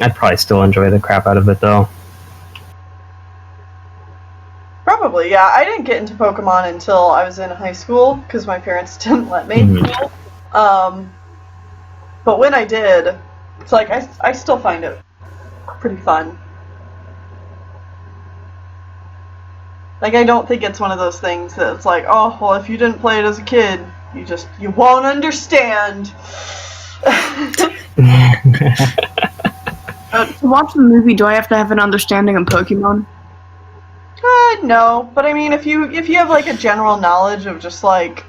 I'd probably still enjoy the crap out of it though. Probably, yeah. I didn't get into Pokemon until I was in high school because my parents didn't let me. Mhm. But when I did, it's like I still find it pretty fun. Like, I don't think it's one of those things that it's like, oh, well, if you didn't play it as a kid, you won't understand. To watch the movie, do I have to have an understanding of Pokemon? No, but I mean, if you have like a general knowledge of just like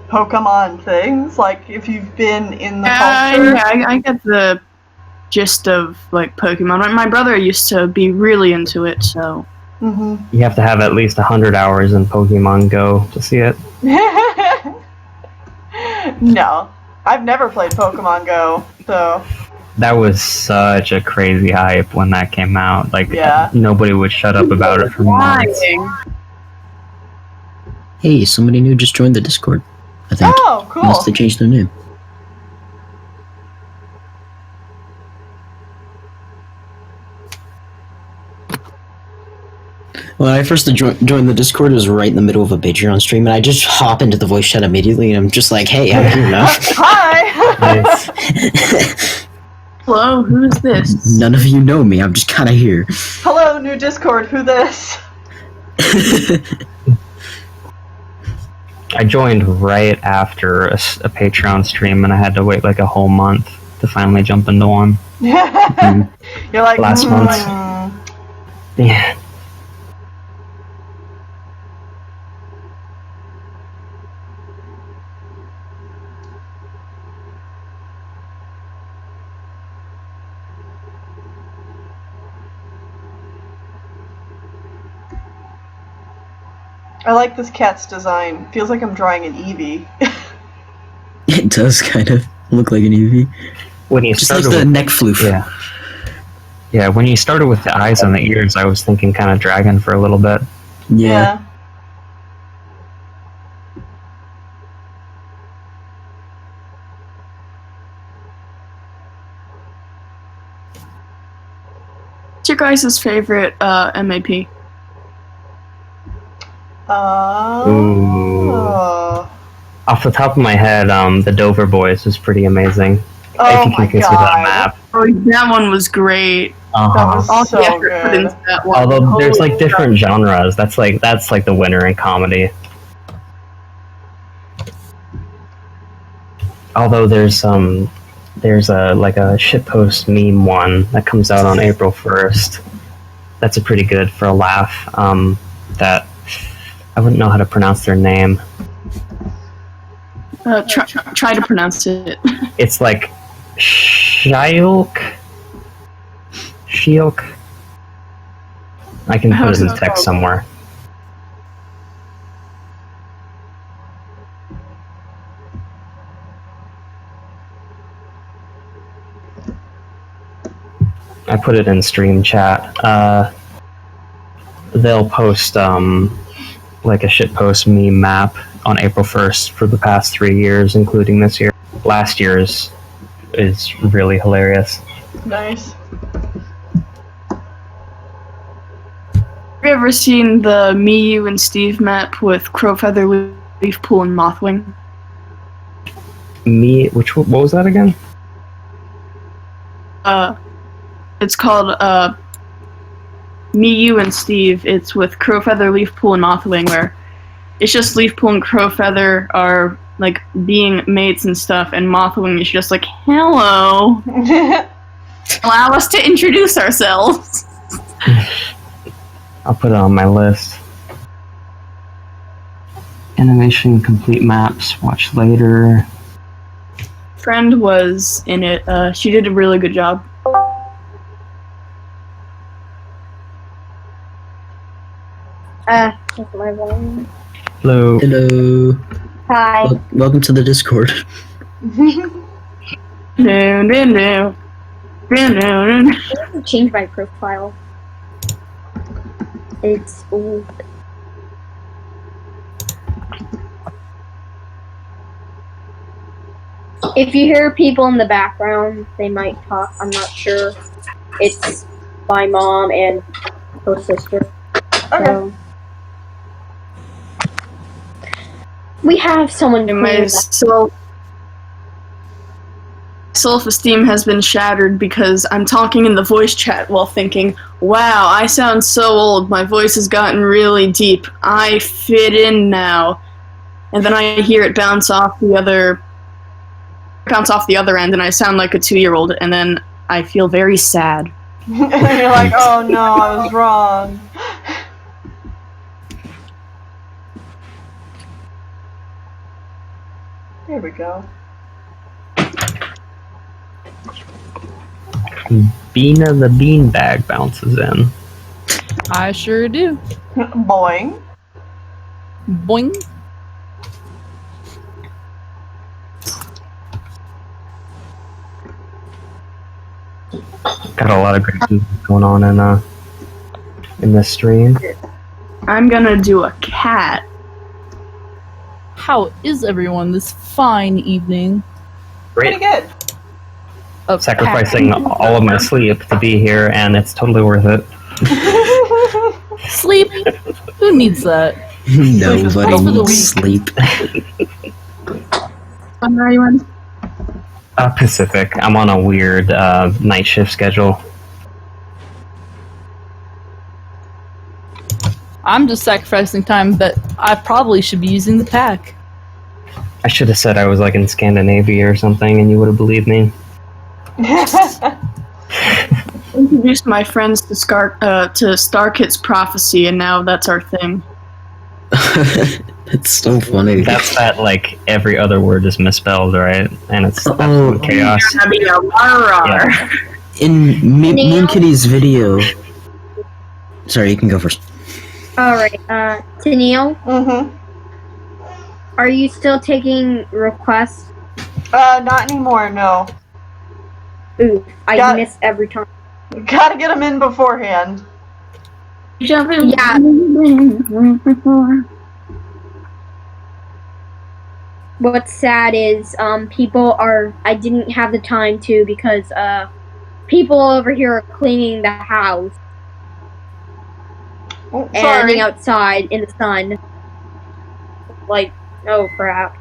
Pokemon things, like if you've been in the culture, Yeah, I get the gist of like Pokemon. My brother used to be really into it, so. hmm You have to have at least 100 hours in Pokemon Go to see it. No, I've never played Pokemon Go, so That was such a crazy hype when that came out. Like, Yeah. nobody would shut up about it for months. Hey, somebody new just joined the Discord. I think. oh, cool. Unless they changed their name. When I first joined the Discord, it was right in the middle of a Patreon stream, and I just hop into the voice chat immediately, and I'm just like, hey, I'm here now. Hi. Nice. Hello, who is this? None of you know me, I'm just kind of here. Hello, new Discord. Who this? I joined right after a Patreon stream, and I had to wait like a whole month to finally jump into one. You're like Last month. Yeah. I like this cat's design. Feels like I'm drawing an Eevee. It does kind of look like an Eevee. When you Just like started the with, neck floof. yeah, when you started with the eyes and the ears, I was thinking kind of dragon for a little bit. Yeah. What's your guys' favorite MAP? Oh. Off the top of my head, the Dover Boys was pretty amazing. Oh if you my can consider that a god. map. Oh, that one was great. Uh-huh. was- All So the effort put good. into that one. Although there's like Holy different genres. That's like the winner in comedy. Although there's a like a shitpost meme one that comes out on April 1st. That's a pretty good for a laugh. That I wouldn't know how to pronounce their name. Try to pronounce it. It's like Shiok. I can put it in text somewhere. I put it in stream chat. They'll post like a shitpost meme map on April 1st for the past 3 years, including this year. Last year's is really hilarious. Nice. Have you ever seen the Me, You, and Steve map with Crowfeather, Leafpool, and Mothwing? What was that again? It's called Me, You, and Steve. It's with Crowfeather, Leafpool, and Mothwing, where it's just Leafpool and Crowfeather are like being mates and stuff, and Mothwing is just like, hello, allow us to introduce ourselves. I'll put it on my list. Animation complete maps. Watch later. Friend was in it. She did a really good job. Check my volume. Hello. Hello. Hi. Welcome to the Discord. No, no, no. No, no, no. I have to change my profile. It's old. If you hear people in the background, they might talk. I'm not sure. It's my mom and her sister. Okay. So. We have someone to And my self-esteem has been shattered because I'm talking in the voice chat while thinking, wow, I sound so old, my voice has gotten really deep, I fit in now. And then I hear it bounce off the other end and I sound like a 2-year-old, and then I feel very sad. And you're like, oh no, I was wrong. There we go. Beena the beanbag bounces in. I sure do. Boing. Boing. Got a lot of great things going on in this stream. I'm gonna do a cat. How is everyone this fine evening? Pretty Great. good. Of Sacrificing all of my sleep to be here, and it's totally worth it. sleep? Who needs that? Nobody for the needs sleep. What are you on? Pacific. I'm on a weird night shift schedule. I'm just sacrificing time, but I probably should be using the pack. I should have said I was like in Scandinavia or something, and you would have believed me. Introduced my friends to Starkit's prophecy, and now that's our thing. It's so funny. That's that like every other word is misspelled, right? And it's that's Oh. chaos. Yeah. In Moon Kitty's video. Sorry, you can go first. Alright, Tennille, Mm-hmm. are you still taking requests? Not anymore, no. Ooh, I Got- miss every time. Gotta get them in beforehand. Yeah. What's sad is, I didn't have the time to because, people over here are cleaning the house Oh, and sorry. running outside in the sun. Like, oh crap.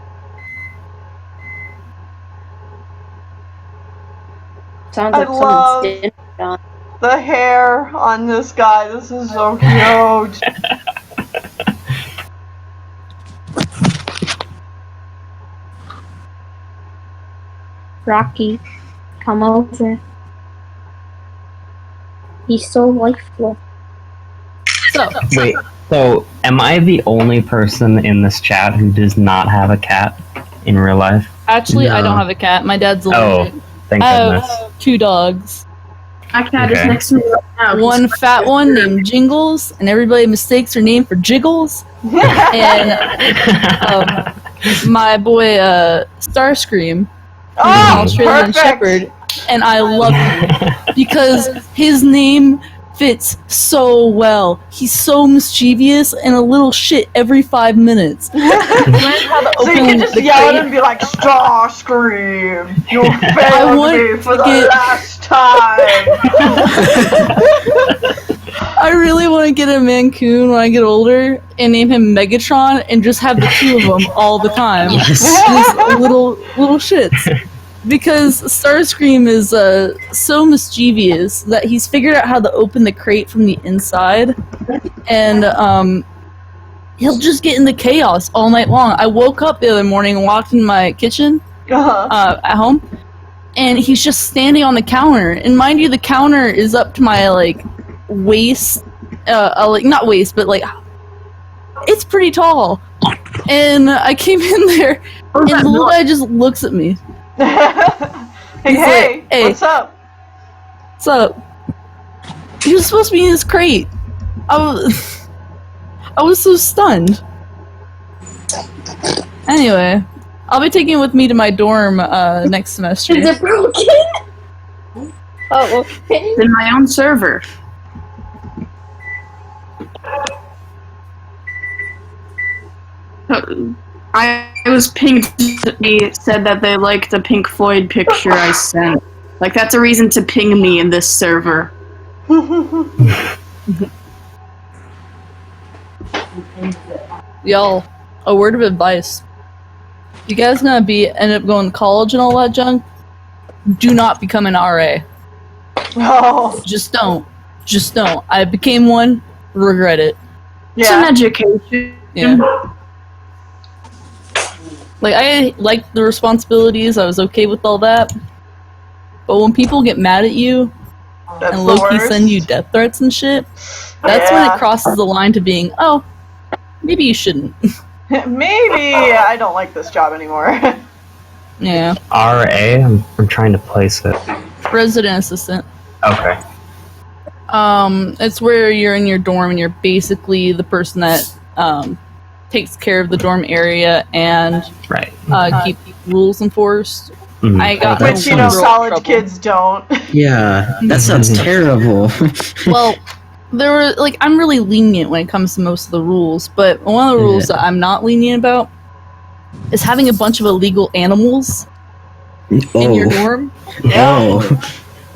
Sounds I like love- someone's dinner done. The hair on this guy, this is so cute. Rocky, come over. He's so lifeless. So, Wait, so am I the only person in this chat who does not have a cat in real life? actually, I No. don't have a cat. My dad's Oh, allergic. thank I goodness. have 2 dogs. My cat is Okay. next to me right now. One fat one named Jingles, and everybody mistakes her name for Jiggles. And my boy Starscream, Oh, an Australian perfect. Shepherd, and I love him because his name fits so well. He's so mischievous and a little shit every 5 minutes. So you can just yell at him and be like, Starscream, you failed want me for to the get- last time. I really want to get a Mancoon when I get older and name him Megatron and just have the 2 of them all the time. Yes. Just little shits. Because Starscream is so mischievous that he's figured out how to open the crate from the inside, and he'll just get into chaos all night long. I woke up the other morning and walked in my kitchen Uh-huh. at home, and he's just standing on the counter. And mind you, the counter is up to my like waist, like not waist, but like it's pretty tall. And I came in there, and the little guy just looks at me. Hey, He's like, hey. what's up? What's up? He was supposed to be in this crate. I was so stunned. Anyway, I'll be taking it with me to my dorm next semester. Is it broken? Oh, okay. in my own server. I was pinged. They said that they liked the Pink Floyd picture I sent. Like, that's a reason to ping me in this server. Y'all, a word of advice. You guys gonna end up going to college and all that junk? Do not become an RA. Oh, Just don't. Just don't. I became one. Regret it. It's an yeah. education. Yeah. Like, I liked the responsibilities. I was okay with all that. But when people get mad at you That's and the low-key worst. send you death threats and shit, that's when Yeah. it crosses the line to being, oh, maybe you shouldn't. Maybe I don't like this job anymore. Yeah. RA? I'm trying to place it. Resident assistant. Okay. It's where you're in your dorm and you're basically the person that takes care of the dorm area and Right. keep rules enforced. Mhm. I got Oh, in Which, that you know, sounds- real college trouble. kids don't. Yeah, that sounds terrible. Well, there were like I'm really lenient when it comes to most of the rules, but one of the rules that I'm not lenient about is having a bunch of illegal animals in your dorm. Oh.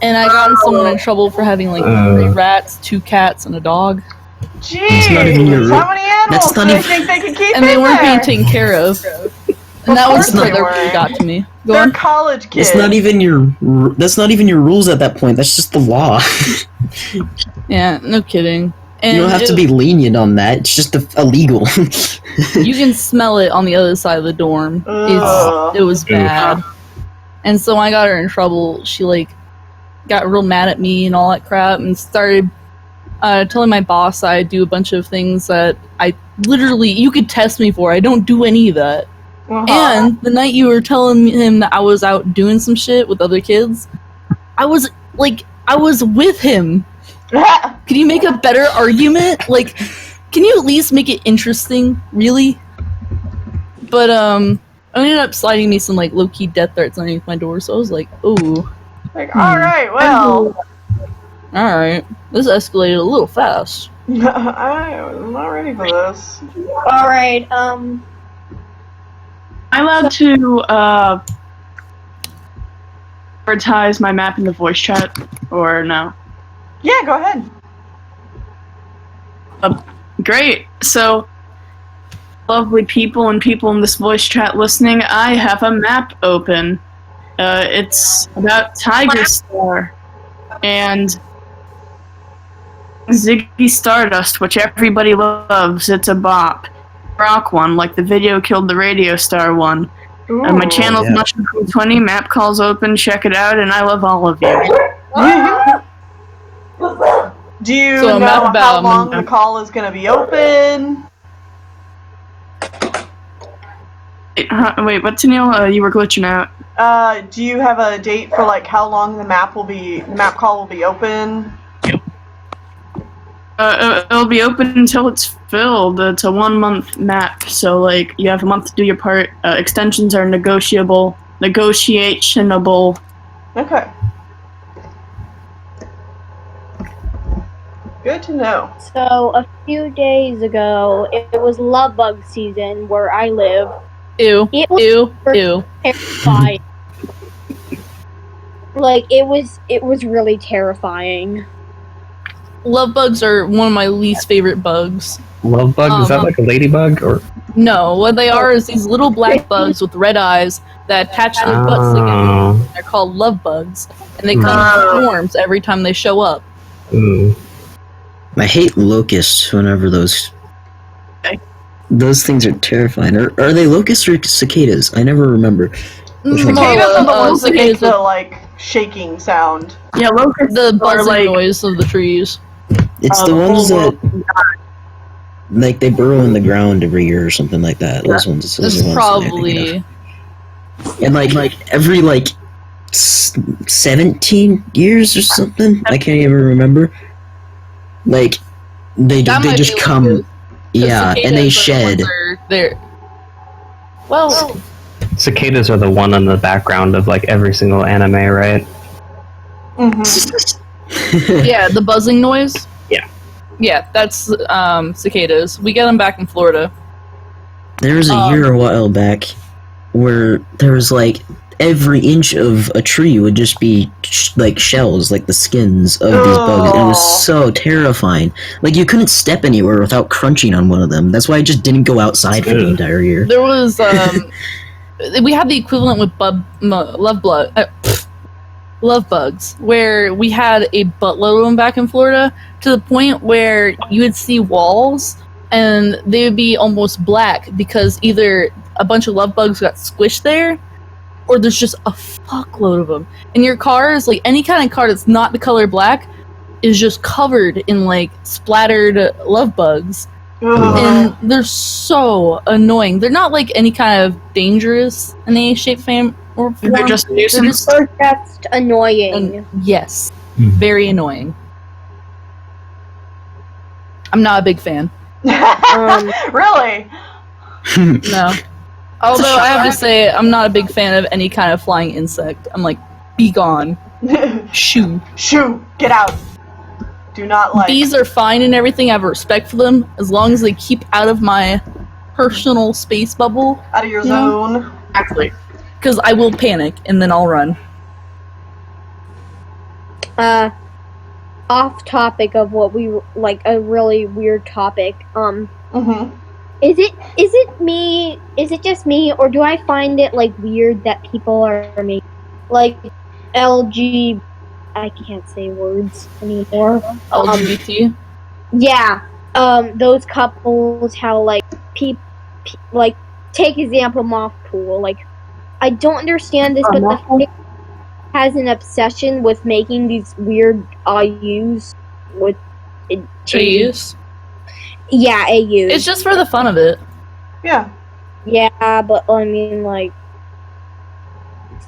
And I got someone in trouble for having like 3 rats, 2 cats, and a dog, Jeez, not even your how many animals That's do not they even- think they can keep and they in weren't being there? taken care of. And that was course the they part that weren't. really got to me. Go They're on. college kids. It's not even your. That's not even your rules at that point. That's just the law. Yeah, no kidding. And You don't have to be lenient on that. It's just illegal. You can smell it on the other side of the dorm. Ugh. It was bad. And so when I got her in trouble, she like got real mad at me and all that crap and started telling my boss I do a bunch of things that I literally, you could test me for. I don't do any of that. Uh-huh. And the night you were telling him that I was out doing some shit with other kids, I was with him. Can you make a better argument? Like, can you at least make it interesting? Really? But I ended up sliding me some like low-key death threats underneath my door, so I was like, ooh, Like, alright, well, alright. This escalated a little fast. I'm not ready for this. All right. Am I allowed to advertise my map in the voice chat, or no? Yeah, go ahead. Great. So, lovely people and people in this voice chat listening, I have a map open. It's about Tiger Star and Ziggy Stardust, which everybody loves. It's a bop. Rock one, like the video killed the Radio Star one. And my Ooh. channel's yeah. Mushroom20, map calls open, check it out, and I love all of you. Do you So a know map how about- long the call is going to be open? Wait, what, Tennille? You were glitching out. Do you have a date for like how long the map call will be open? It'll be open until it's filled. It's a 1-month map, so like you have a month to do your part. Extensions are negotiationable. Okay. Good to know. So a few days ago, it was love bug season where I live. Ew, It was ew, ew. terrifying. Like it was really terrifying. Love bugs are one of my least favorite bugs. Love bug? Is that like a ladybug? Or No, what they are is these little black bugs with red eyes that attach their butts together. Oh. They're called love bugs, and they come in swarms every time they show up. Ooh. I hate locusts whenever those things are terrifying. Are they locusts or cicadas? I never remember. Which one? Cicadas are the ones that make cicadas the are like shaking sound. Yeah, locusts the are buzzing like noise of the trees. It's the ones that like they burrow in the ground every year or something like that. Those ones. Those It's are the ones that I think probably of. And like every 17 years or something. I can't even remember. Like they That might just be come. what it is. Yeah, and they shed. They're well, Cicadas are the one on the background of like every single anime, right? Mm-hmm. yeah, the buzzing noise. Yeah. Yeah, that's cicadas. We get them back in Florida. There was a year a while back where there was like every inch of a tree would just be like shells, like the skins of these bugs. And it was so terrifying. Like you couldn't step anywhere without crunching on one of them. That's why I just didn't go outside for the entire year. There was we had the equivalent with love bugs, where we had a buttload of them back in Florida, to the point where you would see walls and they would be almost black because either a bunch of love bugs got squished there, or there's just a fuckload of them. And your cars, like any kind of car that's not the color black, is just covered in like splattered love bugs. And they're so annoying. They're not like any kind of dangerous in any shape, form, or form. They're just a nuisance. They're just annoying. Yes, very annoying. I'm not a big fan. Really? No. Although I have to say, I'm not a big fan of any kind of flying insect. I'm like, be gone. Shoo. Shoo! Get out! Do not like. Bees are fine and everything. I have respect for them as long as they keep out of my personal space bubble. Out of your zone. Exactly. Because I will panic and then I'll run. Off topic of what we like, a really weird topic. Is it just me, or do I find it like weird that people are making like LG? I can't say words anymore. LGBT. Yeah. Those couples, how like like take example Moth Pool. Like, I don't understand this, but the fic has an obsession with making these weird AUs with AUs. Yeah, AUs. It's just for the fun of it. Yeah. Yeah, but I mean, like,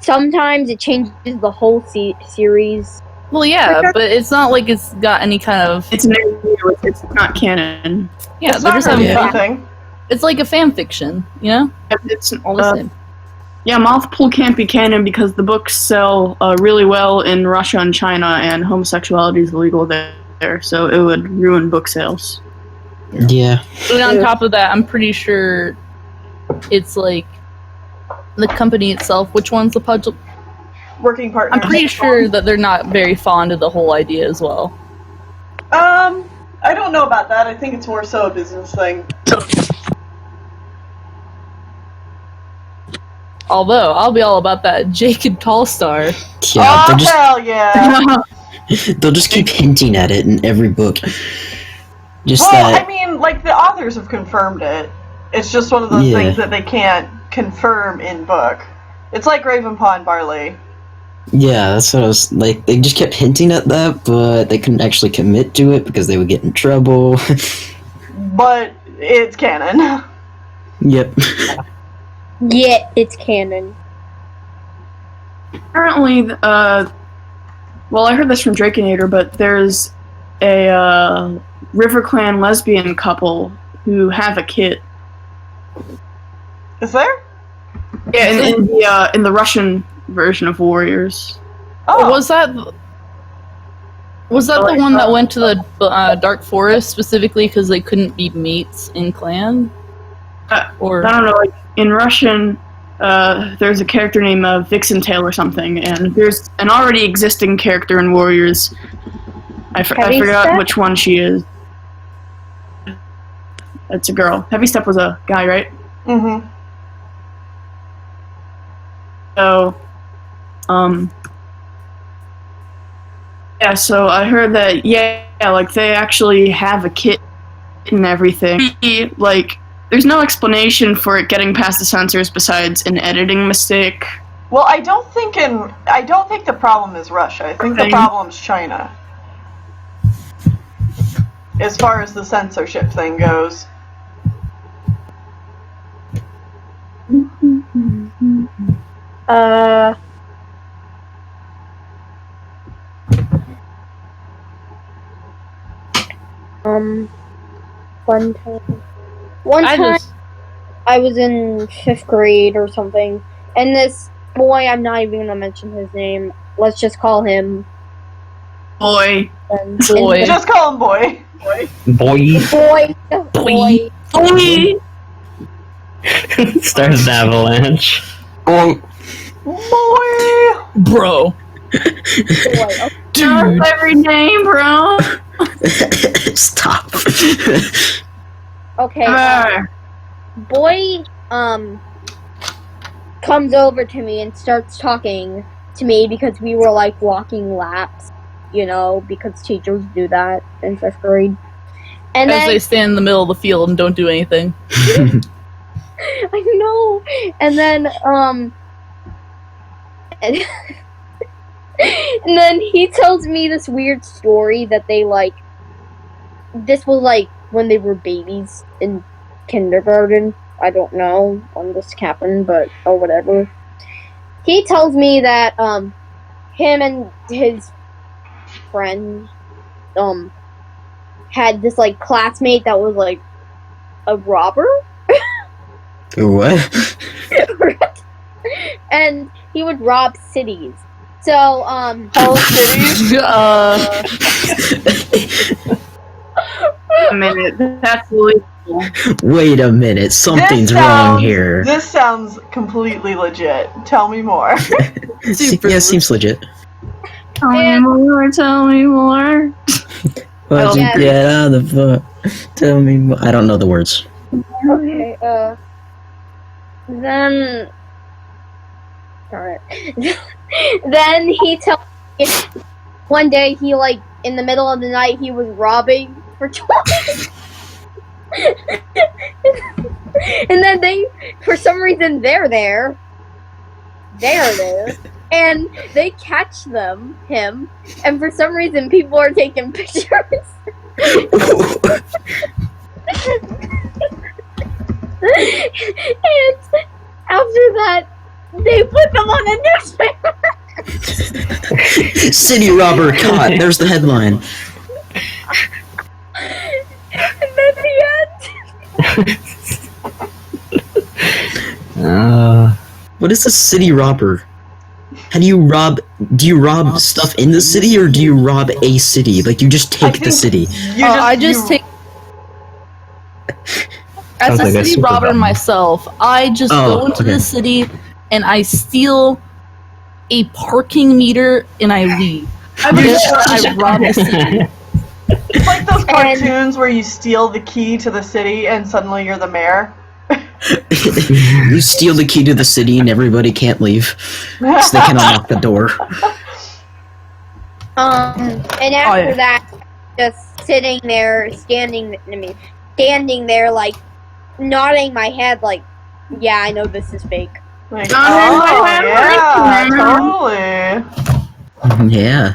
sometimes it changes the whole series. Well, yeah, but it's not like it's got any kind of. It's not canon. Yeah, It's they're not just really having fun. anything. It's like a fan fiction, you know? It's All the same. Yeah, Moth Pool can't be canon because the books sell really well in Russia and China, and homosexuality is illegal there, so it would ruin book sales. Yeah. And on top of that, I'm pretty sure it's like the company itself. Which one's the puzzle? Working partner. I'm pretty sure that they're not very fond of the whole idea as well. I don't know about that. I think it's more so a business thing. Although, I'll be all about that Jacob Tallstar. Yeah, Oh, hell yeah! they'll just keep hinting at it in every book. Just Well, that. I mean, like, the authors have confirmed it. It's just one of those things that they can't confirm in book. It's like Ravenpaw and Barley. Yeah, that's what I was like. They just kept hinting at that, but they couldn't actually commit to it because they would get in trouble. But it's canon. Yep. Yeah, it's canon. Apparently, well, I heard this from Drakenator, but there's a RiverClan lesbian couple who have a kid. Is there? Yeah, in the Russian version of Warriors. Oh. Was that the one that went to the Dark Forest specifically because they couldn't be mates in clan? Or I don't know, like, in Russian, there's a character named Vixen Tail or something, and there's an already existing character in Warriors. I forgot which one she is. It's a girl. Heavy Step was a guy, right? Mm-hmm. So, yeah, so I heard that, like, they actually have a kit and everything. Like, there's no explanation for it getting past the censors besides an editing mistake. Well, I don't think the problem is Russia. I think the problem's China. As far as the censorship thing goes. One time I was in 5th grade or something, and this boy, I'm not even gonna mention his name, let's just call him Boy. Boy. Just call him Boy. Boy. Boy. Starts an avalanche. Bonk. Boy! Bro. Boy, Dude. Every name, bro. Stop. okay. Brr. Boy comes over to me and starts talking to me because we were like walking laps, you know, because teachers do that in 5th grade. And As then they stand in the middle of the field and don't do anything. I know. And then and, and then he tells me this weird story that they like. This was like when they were babies in kindergarten. I don't know when this happened, but or whatever. He tells me that him and his friend had this like classmate that was like a robber. What? And he would rob cities. So Whole cities? A minute. That's illegal. Wait a minute, something's wrong here. This sounds completely legit. Tell me more. Yeah, seems legit. Tell me more. Tell me more. Why'd you Yeah. get out of the fuck? Tell me more. I don't know the words. okay, then alright. Then he tells me one day he like in the middle of the night he was robbing for toys. And then they for some reason they're there. And they catch him, and for some reason people are taking pictures. And after that, they put them on the newspaper. City robber caught. There's the headline. And then the end. What is a city robber? How do you rob? Do you rob stuff in the city, or do you rob a city? Like you just take the city. I just take. As Sounds a like a city super robber dumb. myself, I just go into okay. the city and I steal a parking meter and I leave. I rob the city. It's like those cartoons where you steal the key to the city and suddenly you're the mayor. You steal the key to the city, and everybody can't leave, so they can unlock the door. And after that, just sitting there, standing there, like nodding my head, like, yeah, I know this is fake. Like, Don't oh, have yeah, totally. Yeah.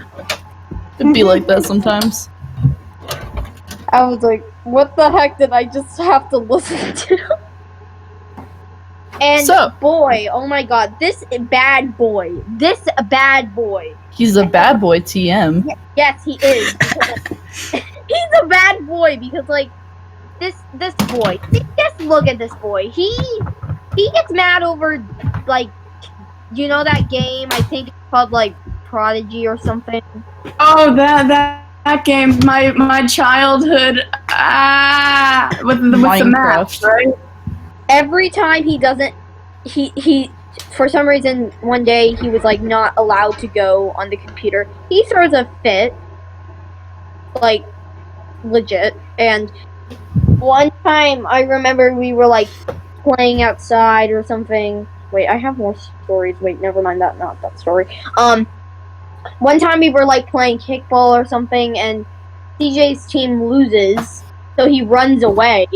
It'd be like that sometimes. I was like, what the heck did I just have to listen to? And So- boy, oh my god, this bad boy. He's a bad boy, TM. Yes, he is. He's a bad boy because like this boy. Just look at this boy. He gets mad over like you know that game. I think it's called like Prodigy or something. Oh, that game. My childhood. With the maps, right? Every time he doesn't, he for some reason one day he was like not allowed to go on the computer. He throws a fit, like legit. And one time I remember we were like playing outside or something. Wait, I have more stories. Wait, never mind that. Not that story. One time we were like playing kickball or something, and CJ's team loses, so he runs away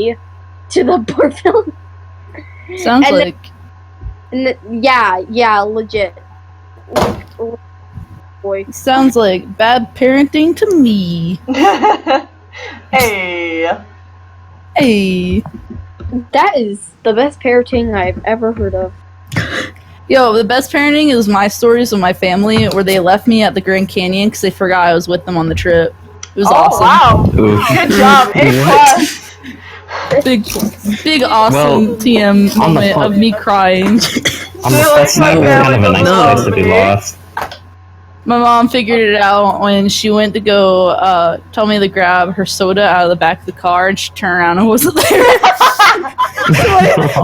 to the board field. Sounds And like yeah, legit. Boy. sounds like bad parenting to me. Hey. Hey. That is the best parenting I've ever heard of. Yo, the best parenting is my stories with my family where they left me at the Grand Canyon because they forgot I was with them on the trip. It was awesome. Wow. Oof. Good job. A+. Big awesome TM on the moment phone. of me crying. On the That's that's like kind of a that nice with place to be the lost. My mom figured it out when she went to go tell me to grab her soda out of the back of the car, and she turned around and wasn't there.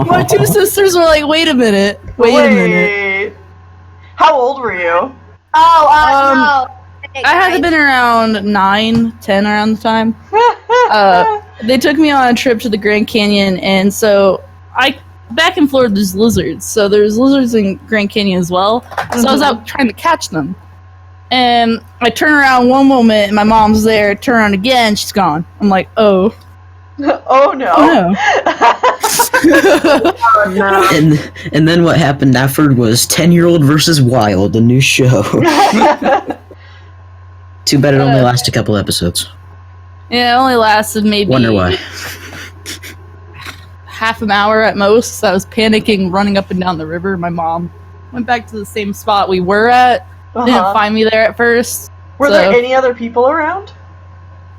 my two sisters were like, wait a minute. Wait a minute. How old were you? Oh, no. I had been around 9, 10 around the time. They took me on a trip to the Grand Canyon, and so back in Florida there's lizards, so there's lizards in Grand Canyon as well. So I was out trying to catch them, and I turn around one moment and my mom's there. Turn around again, she's gone. I'm like, oh. Oh no. Oh, no. And then what happened after was 10-Year-Old versus Wild, a new show. Too bad it only lasted a couple episodes. Yeah, it only lasted maybe Wonder why. half an hour at most. I was panicking, running up and down the river. My mom went back to the same spot we were at. Didn't find me there at first. Were there any other people around?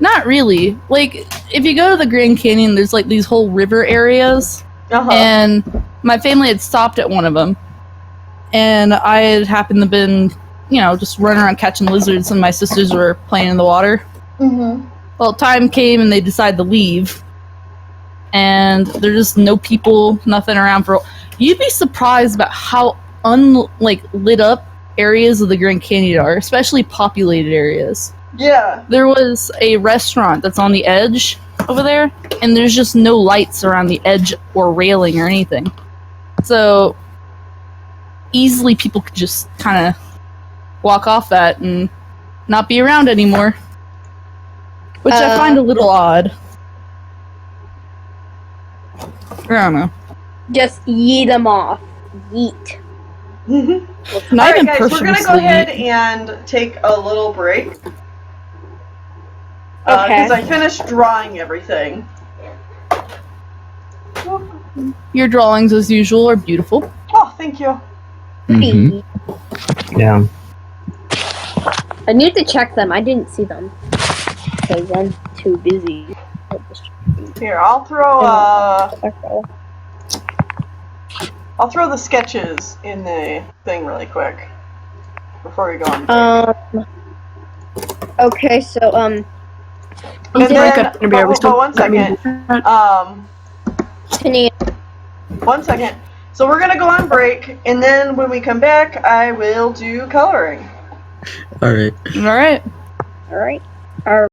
Not really. Like, if you go to the Grand Canyon, there's like these whole river areas. And my family had stopped at one of them. And I had happened to been, just running around catching lizards, and my sisters were playing in the water. Well, time came and they decided to leave. And there's just no people, nothing around for... You'd be surprised about how lit up areas of the Grand Canyon are, especially populated areas. Yeah. There was a restaurant that's on the edge over there, and there's just no lights around the edge or railing or anything. So easily people could just kind of walk off that and not be around anymore. Which I find a little odd. I don't know. Just yeet them off. Yeet. Not Alright even guys, we're gonna go purposely. ahead and take a little break. Okay. Because I finished drawing everything. Your drawings, as usual, are beautiful. Oh, thank you. Mhm. Yeah. I need to check them. I didn't see them. Because I'm too busy. Here, I'll throw the sketches in the thing really quick before we go on break. Okay, so, And then, but one second. Penny, One second. So we're gonna go on break, and then when we come back, I will do coloring. Alright. Alright. alright.